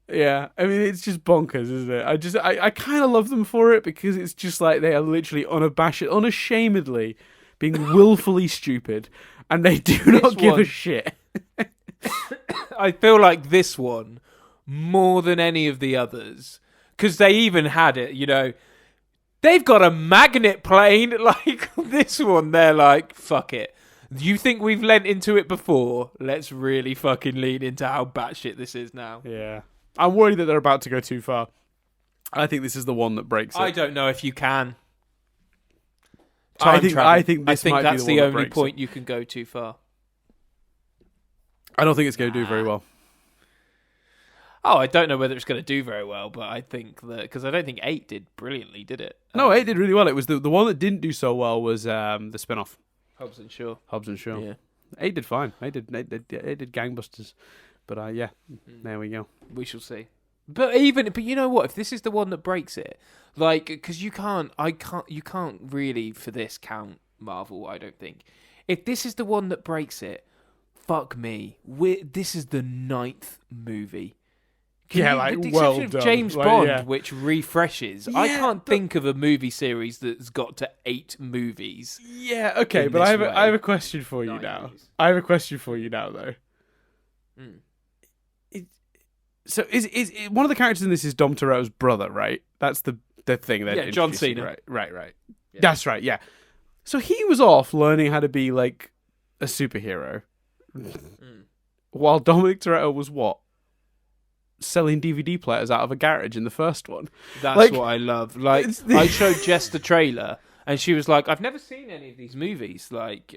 Speaker 1: Yeah. I mean, it's just bonkers, isn't it? I kind of love them for it because it's just like they are literally unashamedly being willfully stupid, and they do not give a shit.
Speaker 2: I feel like this one, more than any of the others, because they even had it, they've got a magnet plane. Like this one, they're like, fuck it. You think we've lent into it before? Let's really fucking lean into how batshit this is now.
Speaker 1: Yeah. I'm worried that they're about to go too far. I think this is the one that breaks it.
Speaker 2: I don't know if you can.
Speaker 1: I think that's
Speaker 2: the only point you can go too far.
Speaker 1: I don't think it's going to do very well.
Speaker 2: Oh, I don't know whether it's going to do very well, but I think that because I don't think 8 did brilliantly, did it?
Speaker 1: No, 8 did really well. It was the one that didn't do so well was the spin-off.
Speaker 2: Hobbs and Shaw.
Speaker 1: Yeah. 8 did fine. 8 did gangbusters. But there we go.
Speaker 2: We shall see. But you know what? If this is the one that breaks it, like, because you can't really for this count Marvel. I don't think. If this is the one that breaks it, fuck me. This is the 9th movie.
Speaker 1: Well done.
Speaker 2: James Bond, which refreshes. Yeah, I can't think of a movie series that's got to 8 movies.
Speaker 1: Yeah, okay, but I have a question for you now. I have a question for you now, though. So is one of the characters in this is Dom Toretto's brother, right? That's the thing.
Speaker 2: Yeah, John Cena.
Speaker 1: Right. Yeah. That's right. Yeah. So he was off learning how to be like a superhero, while Dominic Toretto was what? Selling DVD players out of a garage in the first one.
Speaker 2: That's what I love. Like, I showed Jess the trailer, and she was like, "I've never seen any of these movies. Like,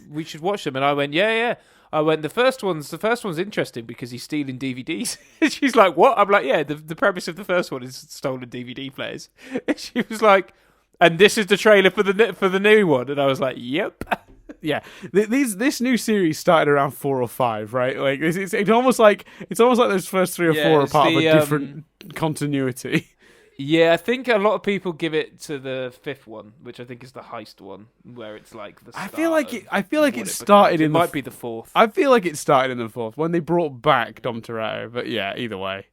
Speaker 2: we should watch them." And I went, "Yeah." I went, the first one's interesting because he's stealing DVDs. She's like, "What?" I'm like, "Yeah, the premise of the first one is stolen DVD players." And she was like, "And this is the trailer for the new one." And I was like, "Yep."
Speaker 1: Yeah, this new series started around 4 or 5, right? Like it's almost like those first 3 or 4 are part of a different continuity.
Speaker 2: Yeah, I think a lot of people give it to the 5th one, which I think is the heist one, where it's like the.
Speaker 1: I feel like it started in.
Speaker 2: It might be the 4th.
Speaker 1: I feel like it started in the 4th when they brought back Dom Toretto, but yeah, either way.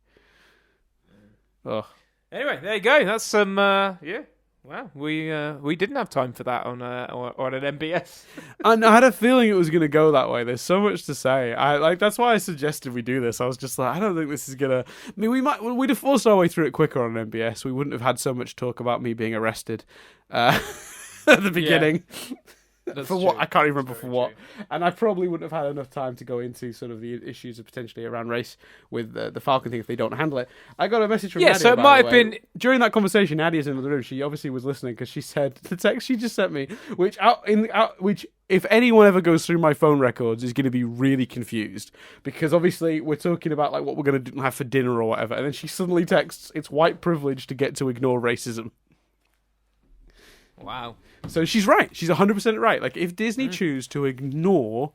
Speaker 2: Anyway, there you go. That's some. Wow, we didn't have time for that on an NBS.
Speaker 1: And I had a feeling it was going to go that way. There's so much to say. That's why I suggested we do this. I was just like, I don't think this is gonna. I mean, we'd have forced our way through it quicker on an NBS. We wouldn't have had so much talk about me being arrested at the beginning. For what? I can't even remember for what. And I probably wouldn't have had enough time to go into sort of the issues of potentially around race with the Falcon thing if they don't handle it. I got a message from Nadia,
Speaker 2: so it might have been
Speaker 1: during that conversation. Nadia's in the room. She obviously was listening because she said the text she just sent me, which if anyone ever goes through my phone records is going to be really confused because obviously we're talking about like what we're going to have for dinner or whatever, and then she suddenly texts, "It's white privilege to get to ignore racism."
Speaker 2: Wow.
Speaker 1: So she's right. She's 100% right. Like if Disney choose to ignore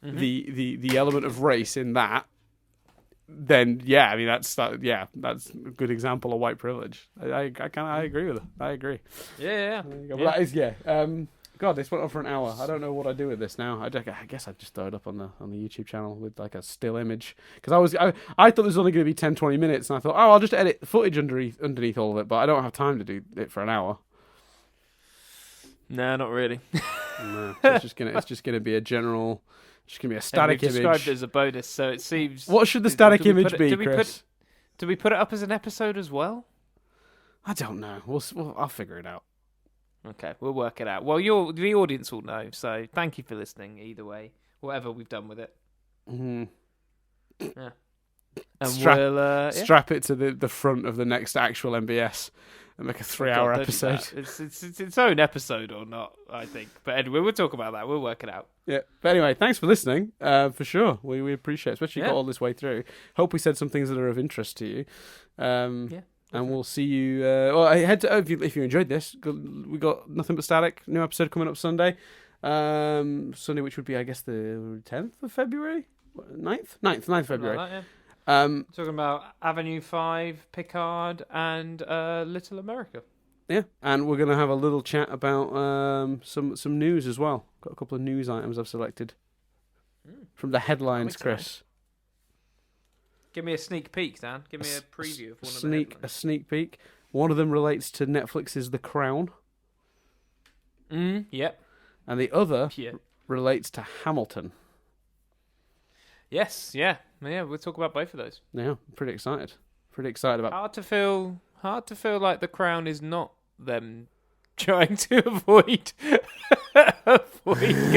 Speaker 1: the element of race in that, then yeah, I mean that's a good example of white privilege. I agree with her. I agree.
Speaker 2: Yeah.
Speaker 1: But that is God, this went on for an hour. I don't know what I do with this now. I guess I'd just throw it up on the YouTube channel with like a still image because I thought this was only going to be 10-20 minutes, and I thought, oh, I'll just edit footage underneath all of it, but I don't have time to do it for an hour.
Speaker 2: No, not really.
Speaker 1: No, so it's just gonna be a general, just gonna be a static image.
Speaker 2: Described it as a bonus, so it seems.
Speaker 1: What should the static image be, Chris?
Speaker 2: Do we put it up as an episode as well?
Speaker 1: I don't know. I'll figure it out.
Speaker 2: Okay, we'll work it out. Well, the audience will know. So thank you for listening. Either way, whatever we've done with it.
Speaker 1: Mm-hmm.
Speaker 2: Yeah. And
Speaker 1: strap it to the front of the next actual NBS. And make a 3-hour episode.
Speaker 2: It's its own episode or not, I think. But anyway, we'll talk about that. We'll work it out.
Speaker 1: Yeah. But anyway, thanks for listening. For sure, we appreciate it, especially got all this way through. Hope we said some things that are of interest to you. And we'll see you. If you enjoyed this, we got Nothing But Static. New episode coming up Sunday. Sunday, which would be, I guess, the 10th of February, 9th February.
Speaker 2: Like that, yeah. Talking about Avenue 5, Picard, and Little America.
Speaker 1: Yeah, and we're going to have a little chat about some news as well. Got a couple of news items I've selected from the headlines, Chris.
Speaker 2: Give me a sneak peek, Dan. Give me a preview of one of the
Speaker 1: a sneak peek. One of them relates to Netflix's The Crown.
Speaker 2: Yep.
Speaker 1: And the other relates to Hamilton.
Speaker 2: Yes, yeah, we'll talk about both of those.
Speaker 1: Yeah, pretty excited about.
Speaker 2: Hard to feel like The Crown is not them trying to avoid going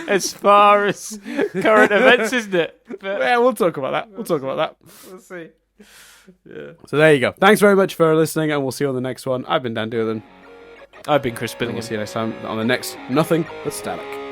Speaker 2: as far as current events, isn't it? But
Speaker 1: yeah, we'll talk about that.
Speaker 2: We'll see.
Speaker 1: Yeah. So there you go. Thanks very much for listening, and we'll see you on the next one. I've been Dan Doolin.
Speaker 2: I've been Chris Billingham.
Speaker 1: We'll see you next time on the next Nothing But Static.